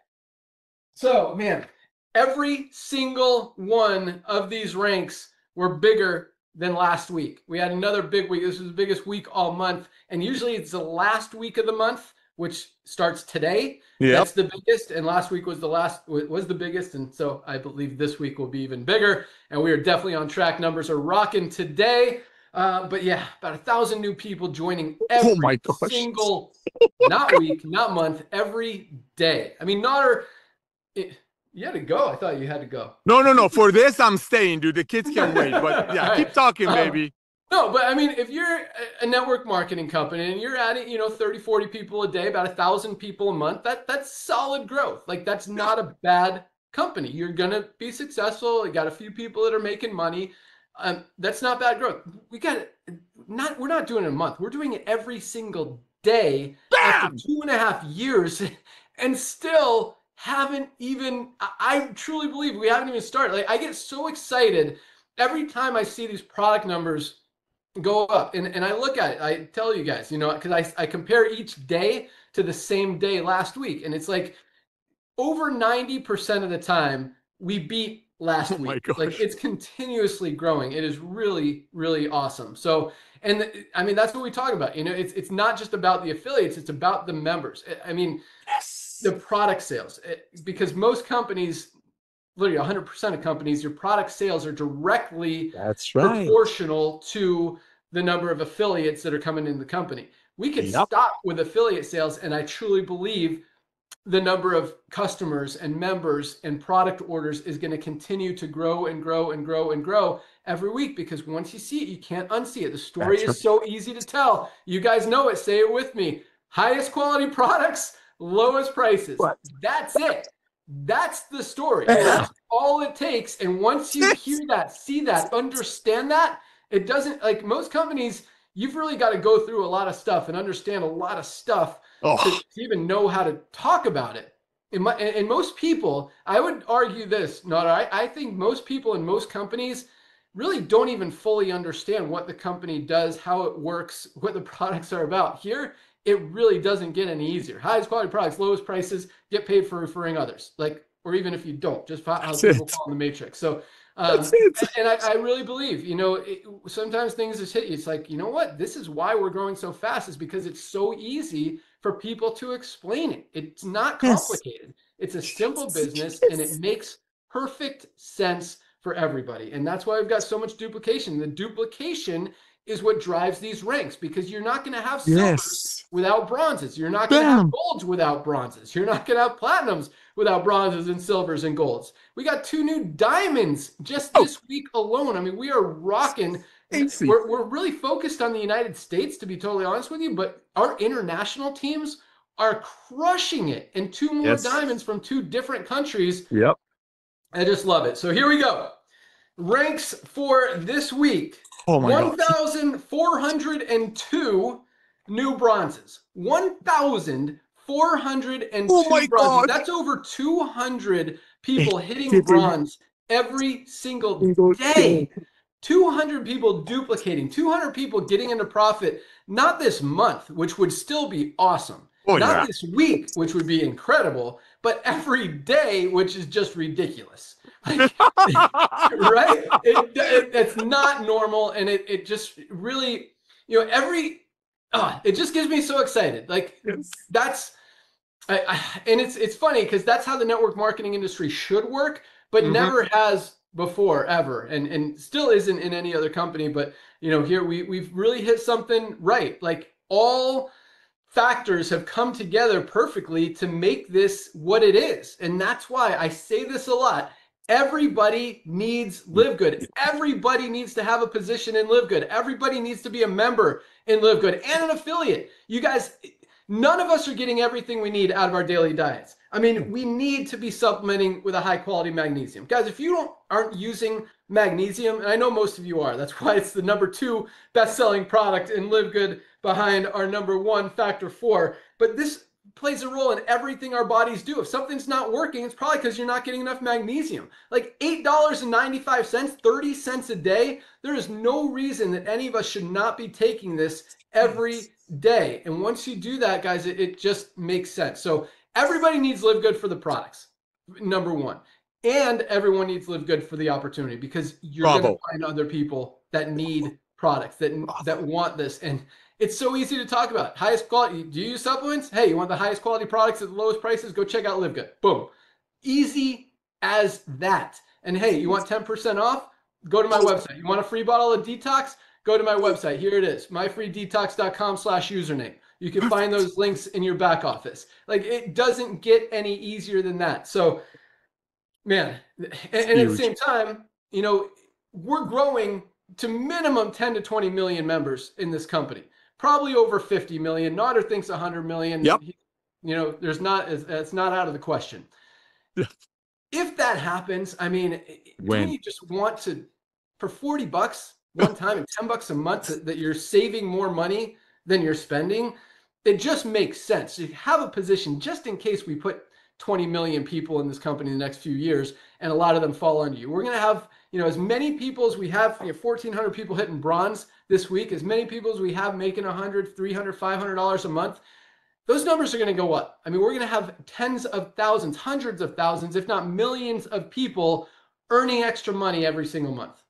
So, man, every single one of these ranks were bigger than last week. We had another big week. This was the biggest week all month. And usually it's the last week of the month, which starts today. Yep. That's the biggest. And last week was the biggest. And so I believe this week will be even bigger. And we are definitely on track. Numbers are rocking today. But yeah, about 1,000 new people joining every single, not week, not month, every day. I mean, you had to go. I thought you had to go. No. For this, I'm staying, dude. The kids can't wait. But yeah, keep talking, baby. No, but I mean, if you're a network marketing company and you're adding, 30, 40 people a day, about 1,000 people a month, that's solid growth. Like, that's not a bad company. You're going to be successful. You got a few people that are making money. That's not bad growth. We're not doing it a month. We're doing it every single day after 2.5 years and still haven't even, I truly believe we haven't even started. Like, I get so excited every time I see these product numbers go up, and I look at it, I tell you guys, you know, because I compare each day to the same day last week, and it's like over 90% of the time we beat last Oh my week. gosh. Like, it's continuously growing. It is really, really awesome. So, and I mean, that's what we talk about. You know, it's not just about the affiliates, it's about the members. I mean, Yes. the product sales, because most companies, literally 100% of companies, your product sales are directly That's right. proportional to the number of affiliates that are coming in the company. We could Yep. stop with affiliate sales, and I truly believe the number of customers and members and product orders is going to continue to grow and grow and grow and grow every week, because once you see it, you can't unsee it. The story That's is so easy to tell. You guys know it. Say it with me. Highest quality products, lowest prices. What? That's it. That's the story. That's all it takes. And once you hear that, see that, understand that, it doesn't, like most companies, you've really got to go through a lot of stuff and understand a lot of stuff to even know how to talk about it. And most people, I would argue this, I think most people in most companies really don't even fully understand what the company does, how it works, what the products are about. Here, it really doesn't get any easier. Highest quality products, lowest prices, get paid for referring others. Like, or even if you don't, just how people call in the matrix. So, and I really believe, you know, sometimes things just hit you. It's like, you know what? This is why we're growing so fast, is because it's so easy for people to explain it. It's not complicated. It's a simple business, and it makes perfect sense for everybody. And that's why we've got so much duplication. The duplication is what drives these ranks, because you're not going to have silvers without bronzes. You're not going to have golds without bronzes. You're not going to have platinums without bronzes and silvers and golds. We got 2 new diamonds just this week alone. I mean, we are rocking. We're really focused on the United States, to be totally honest with you, but our international teams are crushing it. And 2 more diamonds from 2 different countries. Yep. I just love it. So here we go. Ranks for this week. Oh my God. 1,402 new bronzes. 1,402 bronzes. God. That's over 200 people hitting bronze every single day. 200 people duplicating, 200 people getting into profit, not this month, which would still be awesome. Not this week, which would be incredible, but every day, which is just ridiculous. Like, right? That's not normal. And it just really, you know, it just gives me so excited. Like, that's, and it's funny because that's how the network marketing industry should work, but never has before, ever, and still isn't in any other company. But, you know, here we've really hit something right. Like, all factors have come together perfectly to make this what it is. And that's why I say this a lot. Everybody needs LiveGood. Everybody needs to have a position in LiveGood. Everybody needs to be a member in LiveGood and an affiliate. You guys, none of us are getting everything we need out of our daily diets. I mean, we need to be supplementing with a high quality magnesium. Guys, if you aren't using magnesium, and I know most of you are, that's why it's the #2 best-selling product in LiveGood behind our #1 Factor 4. But this plays a role in everything our bodies do. If something's not working, it's probably because you're not getting enough magnesium. Like $8.95, 30 cents a day. There is no reason that any of us should not be taking this every day. And once you do that, guys, it just makes sense. So everybody needs LiveGood for the products, #1. And everyone needs LiveGood for the opportunity, because you're going to find other people that need products, that want this. And it's so easy to talk about. Highest quality. Do you use supplements? Hey, you want the highest quality products at the lowest prices? Go check out LiveGood. Boom. Easy as that. And hey, you want 10% off? Go to my website. You want a free bottle of detox? Go to my website. Here it is, myfreedetox.com/username. You can find those links in your back office. Like, it doesn't get any easier than that. So, man, and at the same time, you know, we're growing to minimum 10 to 20 million members in this company. Probably over 50 million. Nader thinks 100 million. Yep. You know, it's not out of the question. If that happens, I mean, don't you just want to, for $40 one time and $10 a month, that you're saving more money than you're spending? It just makes sense. You have a position just in case we put 20 million people in this company in the next few years, and a lot of them fall under you. We're going to have, you know, as many people as we have, 1,400 people hitting bronze this week, as many people as we have making $100, $300, $500 a month, those numbers are going to go up. I mean, we're going to have tens of thousands, hundreds of thousands, if not millions of people earning extra money every single month.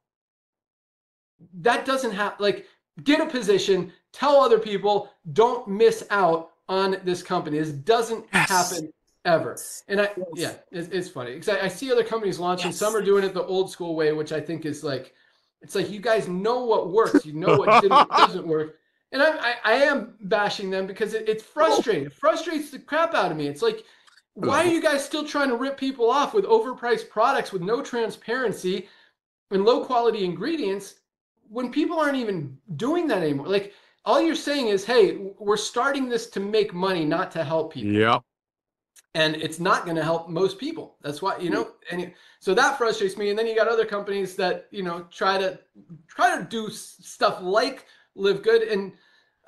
That doesn't have, like, get a position, tell other people, don't miss out on this company. This doesn't happen ever. And it's funny because I see other companies launching. Some are doing it the old school way, which I think is like, it's like, you guys know what works, you know what doesn't work. And I am bashing them because it's frustrating. It frustrates the crap out of me. It's like, why are you guys still trying to rip people off with overpriced products with no transparency and low quality ingredients when people aren't even doing that anymore? Like, all you're saying is, hey, we're starting this to make money, not to help people. Yep. And it's not going to help most people. That's why, you know, and so that frustrates me. And then you got other companies that, you know, try to do stuff like LiveGood. And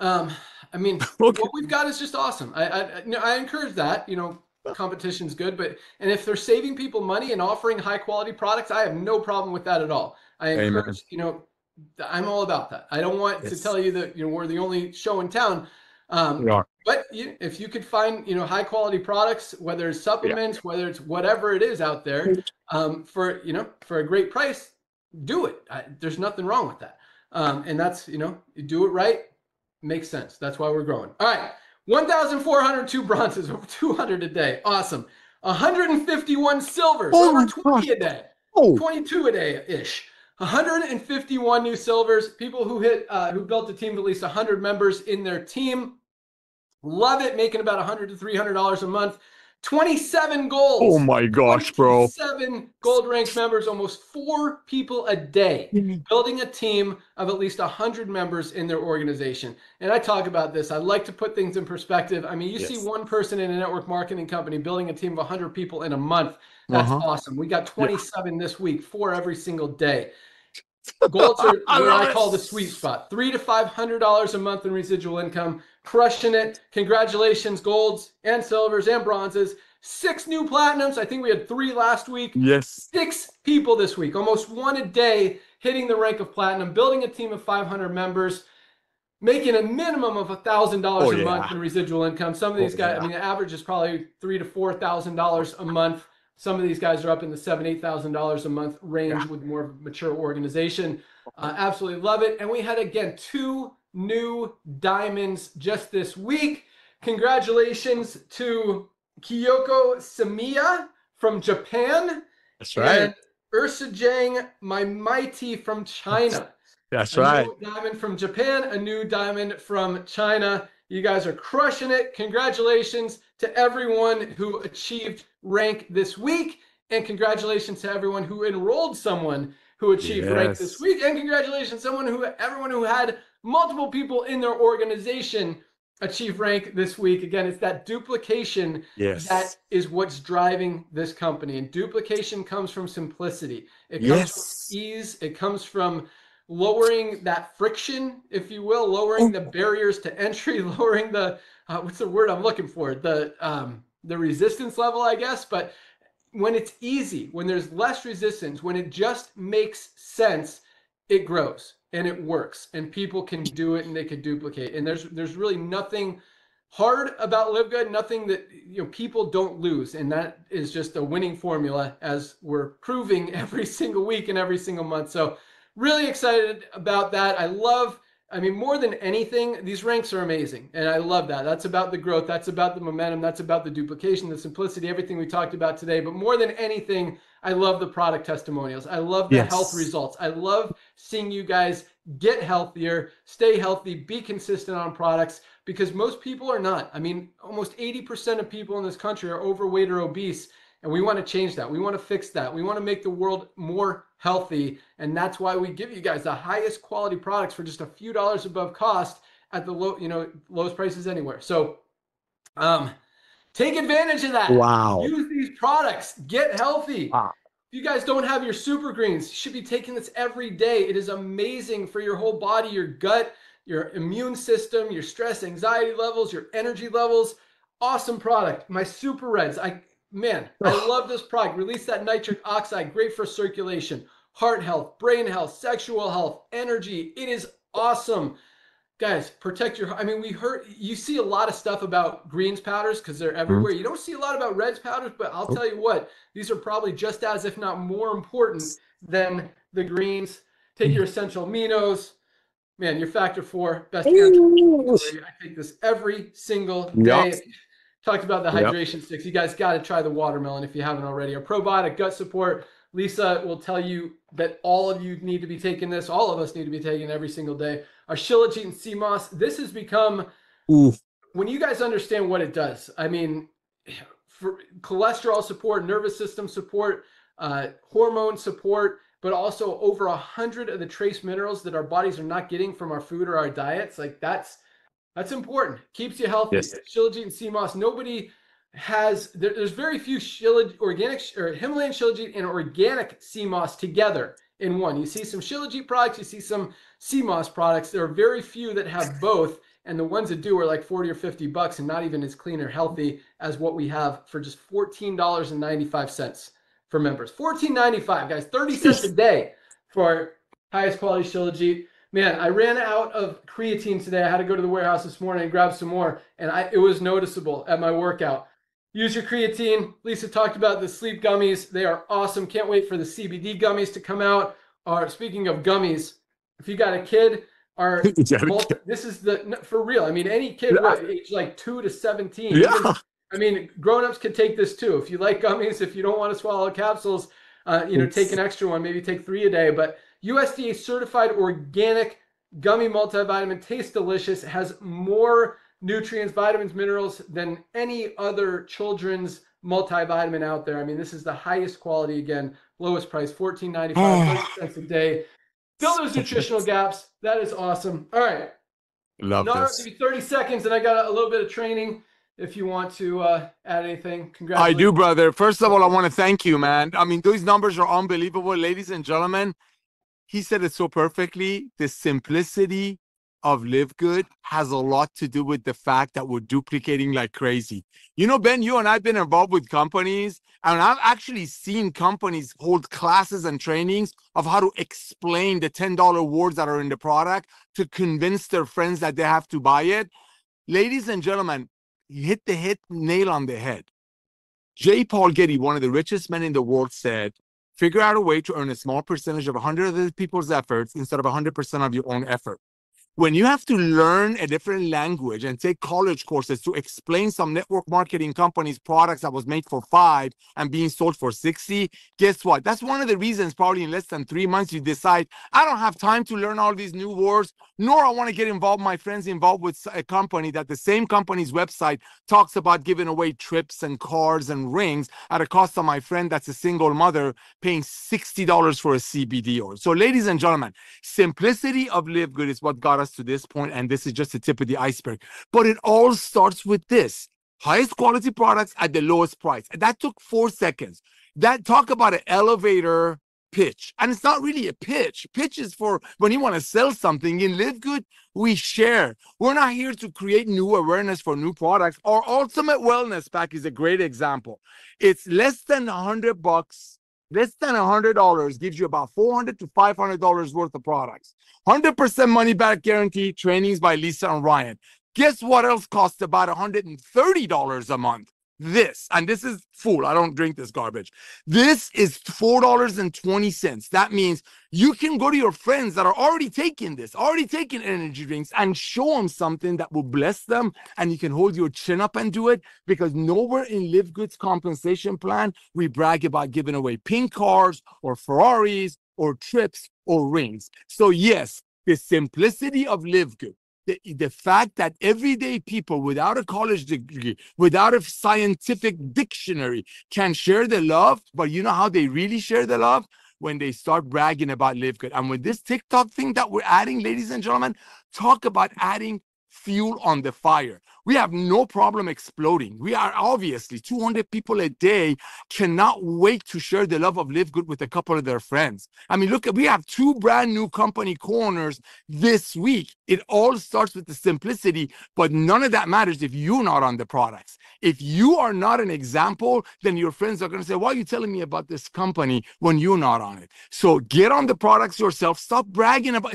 I mean, what we've got is just awesome. I encourage that, you know, competition's good, and if they're saving people money and offering high quality products, I have no problem with that at all. I encourage, you know, I'm all about that. I don't want to tell you that, you know, we're the only show in town. But if you could find, you know, high quality products, whether it's supplements, whether it's whatever it is out there, for, you know, for a great price, do it. There's nothing wrong with that. And that's, you know, you do it right, makes sense. That's why we're growing. All right. 1,402 bronzes, over 200 a day. Awesome. 151 silvers, over 20 a day. 22 a day-ish. 151 new silvers. People who built a team of at least 100 members in their team. Love it, making about $100 to $300 a month. 27 golds. Oh my gosh, bro. 27 gold ranked members, almost 4 people a day, building a team of at least 100 members in their organization. And I talk about this. I like to put things in perspective. I mean, you see one person in a network marketing company building a team of 100 people in a month. That's awesome. We got 27 this week, 4 every single day. Golds are what I call the sweet spot. $300 to $500 a month in residual income. Crushing it. Congratulations, golds and silvers and bronzes. 6 new platinums. I think we had 3 last week. Yes. 6 people this week. Almost 1 a day hitting the rank of platinum, building a team of 500 members, making a minimum of $1,000 a month in residual income. Some of these guys, I mean, the average is probably $3,000 to $4,000 a month. Some of these guys are up in the $7,000 to $8,000 a month range with more mature organization. Absolutely love it. And we had, again, 2 new diamonds just this week. Congratulations to Kyoko Samiya from Japan. That's right. And Ursa Jang, my mighty from China. That's a right. New diamond from Japan, a new diamond from China. You guys are crushing it. Congratulations to everyone who achieved rank this week. And congratulations to everyone who enrolled someone who achieved rank this week. And congratulations to everyone who had multiple people in their organization achieve rank this week. Again, it's that duplication that is what's driving this company. And duplication comes from simplicity. It comes from ease. It comes from lowering that friction, if you will, lowering the barriers to entry, lowering the, what's the word I'm looking for? The resistance level, I guess. But when it's easy, when there's less resistance, when it just makes sense, it grows and it works and people can do it and they can duplicate. And there's really nothing hard about LiveGood, nothing that, you know, people don't lose. And that is just a winning formula, as we're proving every single week and every single month. So really excited about that. I mean, more than anything, these ranks are amazing. And I love that. That's about the growth. That's about the momentum. That's about the duplication, the simplicity, everything we talked about today. But more than anything, I love the product testimonials. I love the health results. I love seeing you guys get healthier, stay healthy, be consistent on products, because most people are not. I mean, almost 80% of people in this country are overweight or obese. And we want to change that. We want to fix that. We want to make the world more healthy. And that's why we give you guys the highest quality products for just a few dollars above cost at the lowest prices anywhere. So take advantage of that. Wow. Use these products. Get healthy. Wow. If you guys don't have your super greens, you should be taking this every day. It is amazing for your whole body, your gut, your immune system, your stress, anxiety levels, your energy levels. Awesome product. My super reds. Man, I love this product. Release that nitric oxide, great for circulation. heart health, brain health, sexual health, energy. It is awesome. Guys, protect your, I mean, you see a lot of stuff about greens powders because they're everywhere. You don't see a lot about reds powders, but I'll tell you what, these are probably just as, if not more important than the greens. Take your essential aminos. Man, your factor 4, best anti. I take this every single day. Yep. Talked about the Yep. hydration sticks. You guys got to try the watermelon if you haven't already. A probiotic gut support. Lisa will tell you that all of you need to be taking this. All of us need to be taking it every single day. Our Shilajit and sea moss. This has become, when you guys understand what it does, I mean, for cholesterol support, nervous system support, hormone support, but also over 100 of the trace minerals that our bodies are not getting from our food or our diets. Like that's important. Keeps you healthy. Yes. Shilajit and sea moss. Nobody has, there's very few organic or Himalayan Shilajit and organic sea moss together in one. You see some Shilajit products, you see some sea moss products. There are very few that have both. And the ones that do are like 40 or 50 bucks and not even as clean or healthy as what we have for just $14.95 for members. $14.95, guys, 30 cents a day for highest quality Shilajit. Man, I ran out of creatine today. I had to go to the warehouse this morning and grab some more, and it was noticeable at my workout. Use your creatine. Lisa talked about the sleep gummies. They are awesome. Can't wait for the CBD gummies to come out. Speaking of gummies, if you got a kid, this is for real. I mean, any kid, age like 2 to 17. Yeah. Even, I mean, grown-ups can take this too. If you like gummies, if you don't want to swallow capsules, take an extra one, maybe take 3 a day. But USDA certified organic gummy multivitamin, tastes delicious, has more nutrients, vitamins, minerals than any other children's multivitamin out there. I mean, this is the highest quality, again, lowest price, $14.95, 30 cents a day. Fill those nutritional gaps. That is awesome. All right. Love Nara, this. give me 30 seconds, and I got a little bit of training if you want to add anything. Congratulations. I do, brother. First of all, I want to thank you, man. I mean, those numbers are unbelievable. Ladies and gentlemen, he said it so perfectly. The simplicity of LiveGood has a lot to do with the fact that we're duplicating like crazy. You know, Ben, you and I have been involved with companies, and I've actually seen companies hold classes and trainings of how to explain the $10 words that are in the product to convince their friends that they have to buy it. Ladies and gentlemen, you hit the nail on the head. J. Paul Getty, one of the richest men in the world, said, figure out a way to earn a small percentage of 100 other people's efforts instead of 100% of your own effort. When you have to learn a different language and take college courses to explain some network marketing company's products that was made for $5 and being sold for $60, guess what? That's one of the reasons probably in less than 3 months you decide, I don't have time to learn all these new words, nor I want to get involved, my friends involved with a company that the same company's website talks about giving away trips and cars and rings at a cost of my friend that's a single mother paying $60 for a CBD oil. So ladies and gentlemen, simplicity of LiveGood is what got us to this point, and this is just the tip of the iceberg. But it all starts with this: highest quality products at the lowest price. And that took 4 seconds. That talk about an elevator pitch. And it's not really a pitch. Pitch is for when you want to sell something. In LiveGood, we share. We're not here to create new awareness for new products. Our Ultimate Wellness Pack is a great example. It's less than $100. Less than $100 gives you about $400 to $500 worth of products. 100% money back guarantee, trainings by Lisa and Ryan. Guess what else costs about $130 a month? This, and this is full. I don't drink this garbage. This is $4.20. That means you can go to your friends that are already taking this, already taking energy drinks, and show them something that will bless them. And you can hold your chin up and do it, because nowhere in LiveGood's compensation plan we brag about giving away pink cars or Ferraris or trips or rings. So yes, the simplicity of LiveGood, the fact that everyday people without a college degree, without a scientific dictionary can share the love, but you know how they really share the love? When they start bragging about LiveGood. And with this TikTok thing that we're adding, ladies and gentlemen, talk about adding fuel on the fire. We have no problem exploding. We are obviously 200 people a day cannot wait to share the love of Live Good with a couple of their friends. I mean, look, we have 2 brand new company corners this week. It all starts with the simplicity, but none of that matters if you're not on the products. If you are not an example, then your friends are going to say, why are you telling me about this company when you're not on it? So get on the products yourself. Start bragging about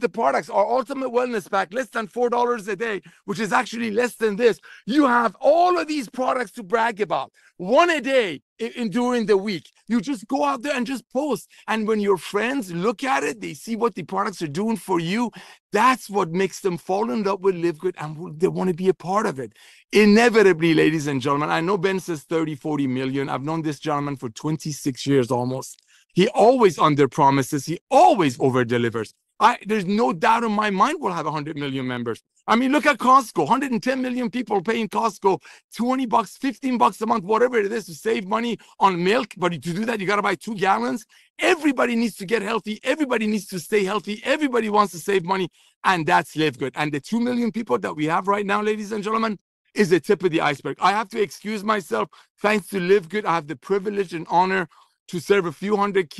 the products. Our Ultimate Wellness Pack, less than $4 a day, which is actually less than this. You have all of these products to brag about. One a day during the week. You just go out there and just post. And when your friends look at it, they see what the products are doing for you. That's what makes them fall in love with Live Good, and they want to be a part of it. Inevitably, ladies and gentlemen, I know Ben says 30, 40 million. I've known this gentleman for 26 years almost. He always under promises. He always over delivers. There's no doubt in my mind we'll have 100 million members. I mean, look at Costco, 110 million people paying Costco $20, $15 a month, whatever it is, to save money on milk. But to do that, you got to buy 2 gallons. Everybody needs to get healthy. Everybody needs to stay healthy. Everybody wants to save money. And that's Live Good. And the 2 million people that we have right now, ladies and gentlemen, is the tip of the iceberg. I have to excuse myself. Thanks to Live Good, I have the privilege and honor to serve a few hundred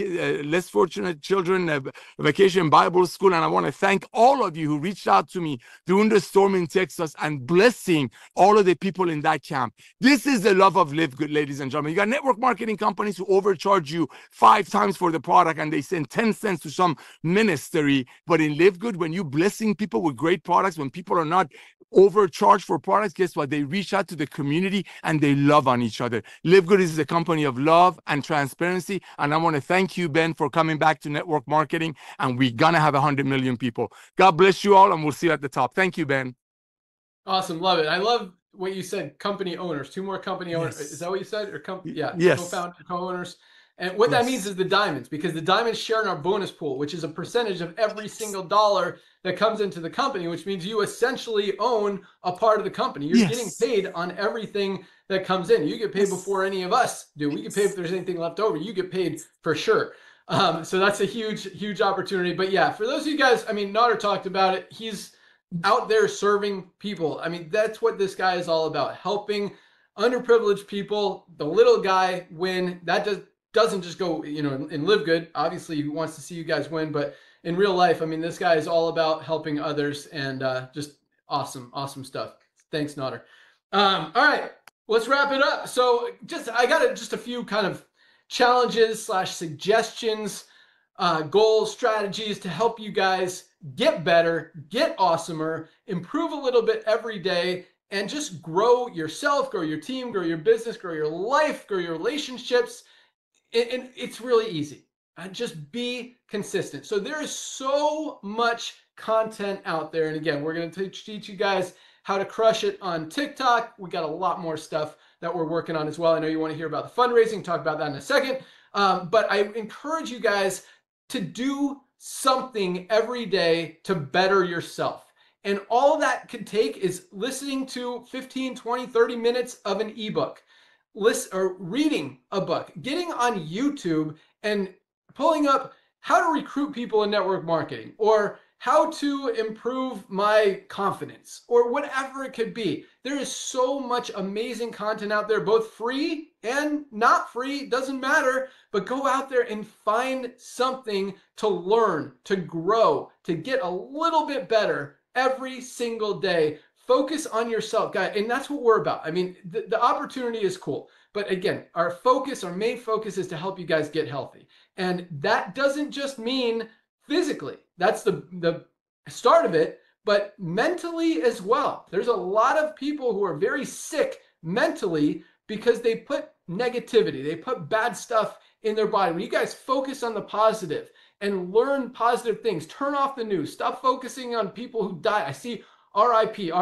less fortunate children, Vacation Bible School. And I want to thank all of you who reached out to me during the storm in Texas and blessing all of the people in that camp. This is the love of Live Good, ladies and gentlemen. You got network marketing companies who overcharge you 5 times for the product and they send 10 cents to some ministry. But in Live Good, when you blessing people with great products, when people are not overcharged for products, guess what? They reach out to the community and they love on each other. Live Good is a company of love and transparency. And I want to thank you, Ben, for coming back to network marketing. And we're going to have 100 million people. God bless you all. And we'll see you at the top. Thank you, Ben. Awesome. Love it. I love what you said. Company owners, 2 more company owners. Yes. Is that what you said? Or yeah. Yes. Co-founders, co-owners. And what that means is the diamonds, because the diamonds share in our bonus pool, which is a percentage of every single dollar that comes into the company, which means you essentially own a part of the company. You're getting paid on everything that comes in. You get paid before any of us do. We get paid if there's anything left over. You get paid for sure. So that's a huge, huge opportunity. But yeah, for those of you guys, I mean, Nader talked about it. He's out there serving people. I mean, that's what this guy is all about, helping underprivileged people, the little guy win. That doesn't just go, you know, in Live Good. Obviously, he wants to see you guys win, but in real life, I mean, this guy is all about helping others, and just awesome, awesome stuff. Thanks, Nader. All right, let's wrap it up. So I got just a few kind of challenges / suggestions, goals, strategies to help you guys get better, get awesomer, improve a little bit every day, and just grow yourself, grow your team, grow your business, grow your life, grow your relationships. And it's really easy. Just be consistent. So there is so much content out there. And again, we're going to teach you guys how to crush it on TikTok. We got a lot more stuff that we're working on as well. I know you want to hear about the fundraising, talk about that in a second. But I encourage you guys to do something every day to better yourself. And all that could take is listening to 15, 20, 30 minutes of an ebook. Or reading a book, getting on YouTube and pulling up how to recruit people in network marketing, or how to improve my confidence, or whatever it could be. There is so much amazing content out there, both free and not free, doesn't matter, but go out there and find something to learn, to grow, to get a little bit better every single day. Focus on yourself, guys, and that's what we're about. I mean, the opportunity is cool, but again, our main focus is to help you guys get healthy. And that doesn't just mean physically. That's the start of it, but mentally as well. There's a lot of people who are very sick mentally because they put negativity, they put bad stuff in their body. When you guys focus on the positive and learn positive things, turn off the news, stop focusing on people who die. I see RIP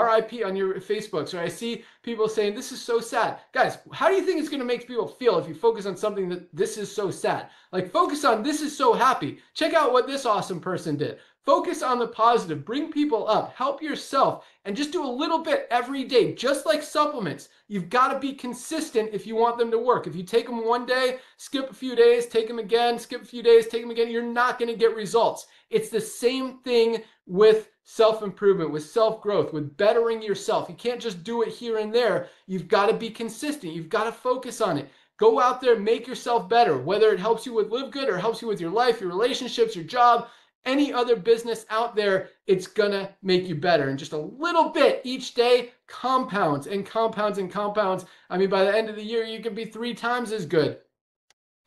on your Facebooks, or I see people saying, this is so sad. Guys, how do you think it's going to make people feel if you focus on something that this is so sad? Like, focus on this is so happy. Check out what this awesome person did. Focus on the positive, bring people up, help yourself, and just do a little bit every day, just like supplements. You've got to be consistent if you want them to work. If you take them one day, skip a few days, take them again, skip a few days, take them again, you're not going to get results. It's the same thing with self-improvement, with self-growth, with bettering yourself. You can't just do it here and there. You've got to be consistent. You've got to focus on it. Go out there, make yourself better, whether it helps you with Live Good or helps you with your life, your relationships, your job, any other business out there, it's gonna make you better. And just a little bit each day compounds and compounds and compounds. I mean, by the end of the year, you can be 3 times as good,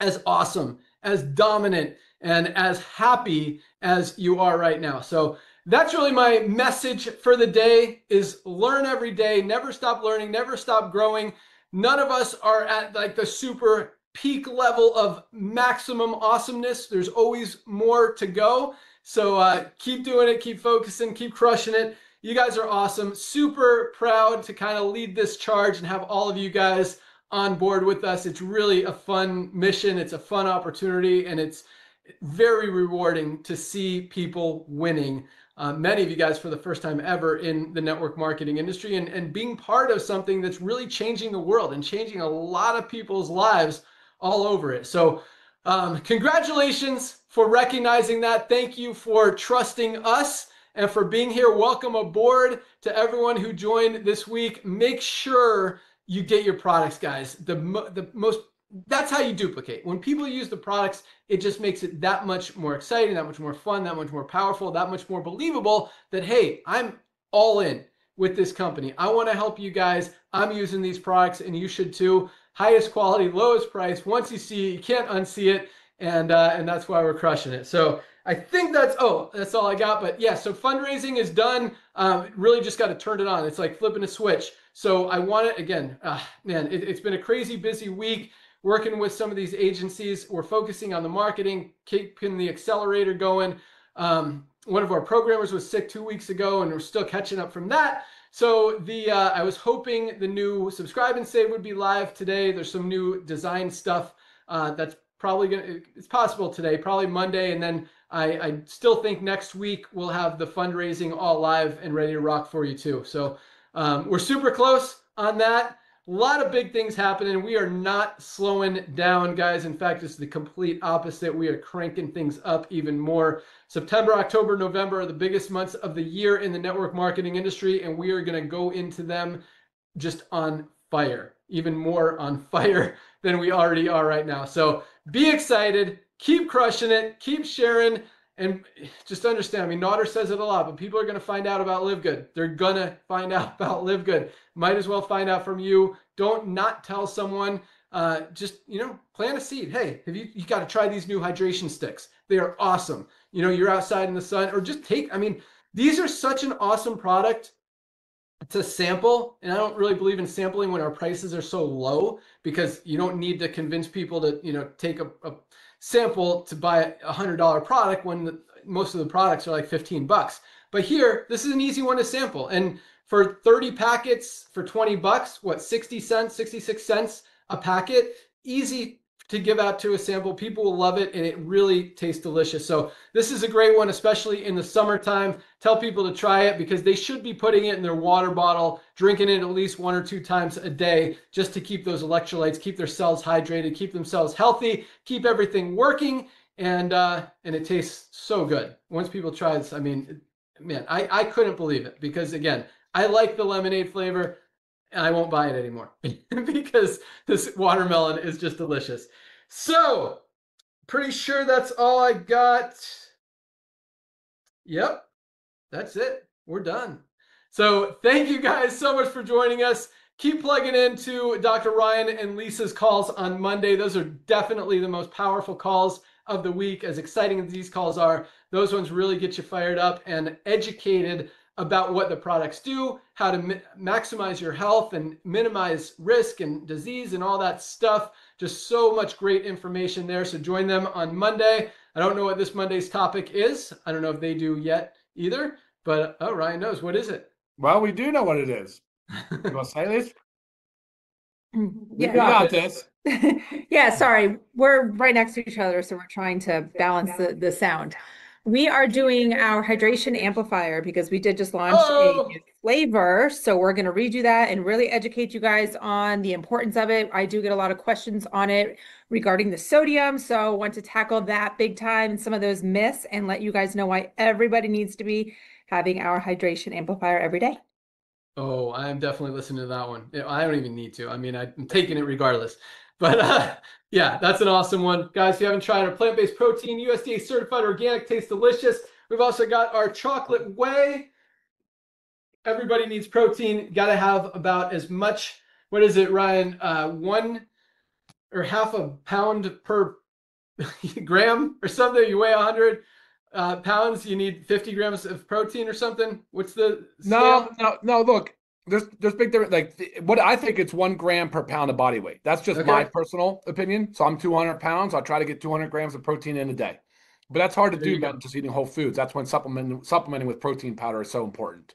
as awesome, as dominant, and as happy as you are right now. So that's really my message for the day, is learn every day, never stop learning, never stop growing. None of us are at like the super peak level of maximum awesomeness. There's always more to go. So keep doing it, keep focusing, keep crushing it. You guys are awesome. Super proud to kind of lead this charge and have all of you guys on board with us. It's really a fun mission. It's a fun opportunity, and it's very rewarding to see people winning. Many of you guys for the first time ever in the network marketing industry, and being part of something that's really changing the world and changing a lot of people's lives all over it. So congratulations for recognizing that. Thank you for trusting us and for being here. Welcome aboard to everyone who joined this week. Make sure you get your products, guys. That's how you duplicate. When people use the products, it just makes it that much more exciting, that much more fun, that much more powerful, that much more believable that, hey, I'm all in with this company. I want to help you guys. I'm using these products and you should too. Highest quality, lowest price. Once you see it, you can't unsee it. And that's why we're crushing it. So I think that's all I got. But yeah, so fundraising is done. Really just got to turn it on. It's like flipping a switch. So I want it again. Man, it's been a crazy busy week working with some of these agencies. We're focusing on the marketing, keeping the accelerator going. One of our programmers was sick 2 weeks ago, and we're still catching up from that. So I was hoping the new Subscribe and Save would be live today. There's some new design stuff that's probably it's possible today, probably Monday. And then I still think next week we'll have the fundraising all live and ready to rock for you too. So we're super close on that. A lot of big things happening. We are not slowing down, guys. In fact, it's the complete opposite. We are cranking things up even more. September, October, November are the biggest months of the year in the network marketing industry, and we are going to go into them just on fire, even more on fire than we already are right now. So be excited, keep crushing it, keep sharing, and just understand, I mean, Naughter says it a lot, but people are going to find out about LiveGood. They're going to find out about LiveGood. Might as well find out from you. Don't not tell someone. Just, plant a seed. Hey, you got to try these new hydration sticks. They are awesome. You're outside in the sun, or just these are such an awesome product to sample. And I don't really believe in sampling when our prices are so low, because you don't need to convince people to, take a sample to buy a $100 product when most of the products are like 15 bucks. But here, this is an easy one to sample. And for 30 packets for 20 bucks, 60 cents, 66 cents a packet, easy to give out to a sample. People will love it, and it really tastes delicious. So this is a great one, especially in the summertime. Tell people to try it, because they should be putting it in their water bottle, drinking it at least 1 or 2 times a day, just to keep those electrolytes, keep their cells hydrated, keep themselves healthy, keep everything working, and it tastes so good. Once people try this, I mean, man, I couldn't believe it, because again, I like the lemonade flavor. And I won't buy it anymore because this watermelon is just delicious. So, pretty sure that's all I got. Yep, that's it. We're done. So, thank you guys so much for joining us. Keep plugging into Dr. Ryan and Lisa's calls on Monday. Those are definitely the most powerful calls of the week. As exciting as these calls are, those ones really get you fired up and educated about what the products do, how to maximize your health and minimize risk and disease and all that stuff. Just so much great information there. So join them on Monday. I don't know what this Monday's topic is. I don't know if they do yet either, but Ryan knows. What is it? Well, we do know what it is. You want to say this? Yeah, We got this. Yeah, sorry. We're right next to each other, so we're trying to balance the sound. We are doing our hydration amplifier because we did just launch a Oh, new flavor. So we're going to redo that and really educate you guys on the importance of it. I do get a lot of questions on it regarding the sodium. So I want to tackle that big time and some of those myths and let you guys know why everybody needs to be having our hydration amplifier every day. oh, I'm definitely listening to that one. I don't even need to. I mean, I'm taking it regardless. But yeah, that's an awesome one. Guys, if you haven't tried our plant-based protein, USDA certified organic, tastes delicious. We've also got our chocolate whey. Everybody needs protein. Got to have about as much, what is it, Ryan? 1 or half a pound per gram or something. You weigh 100 pounds, you need 50 grams of protein or something. What's the scale? No. Look, there's big difference. Like what I think it's 1 gram per pound of body weight. That's just my personal opinion. So I'm 200 pounds. I'll try to get 200 grams of protein in a day. But that's hard to do, Ben, just eating whole foods. That's when supplementing with protein powder is so important.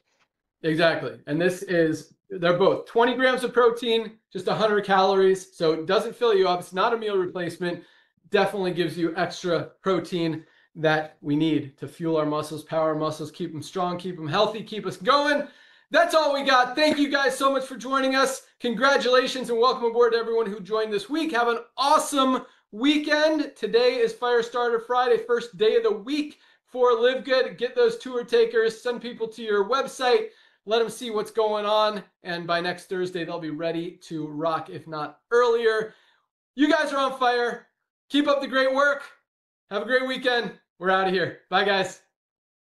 Exactly. And they're both 20 grams of protein, just 100 calories. So it doesn't fill you up. It's not a meal replacement. Definitely gives you extra protein that we need to fuel our muscles, power our muscles, keep them strong, keep them healthy, keep us going. That's all we got. Thank you guys so much for joining us. Congratulations and welcome aboard to everyone who joined this week. Have an awesome weekend. Today is Firestarter Friday, first day of the week for LiveGood. Get those tour takers, send people to your website, let them see what's going on. And by next Thursday, they'll be ready to rock, if not earlier. You guys are on fire. Keep up the great work. Have a great weekend. We're out of here. Bye, guys.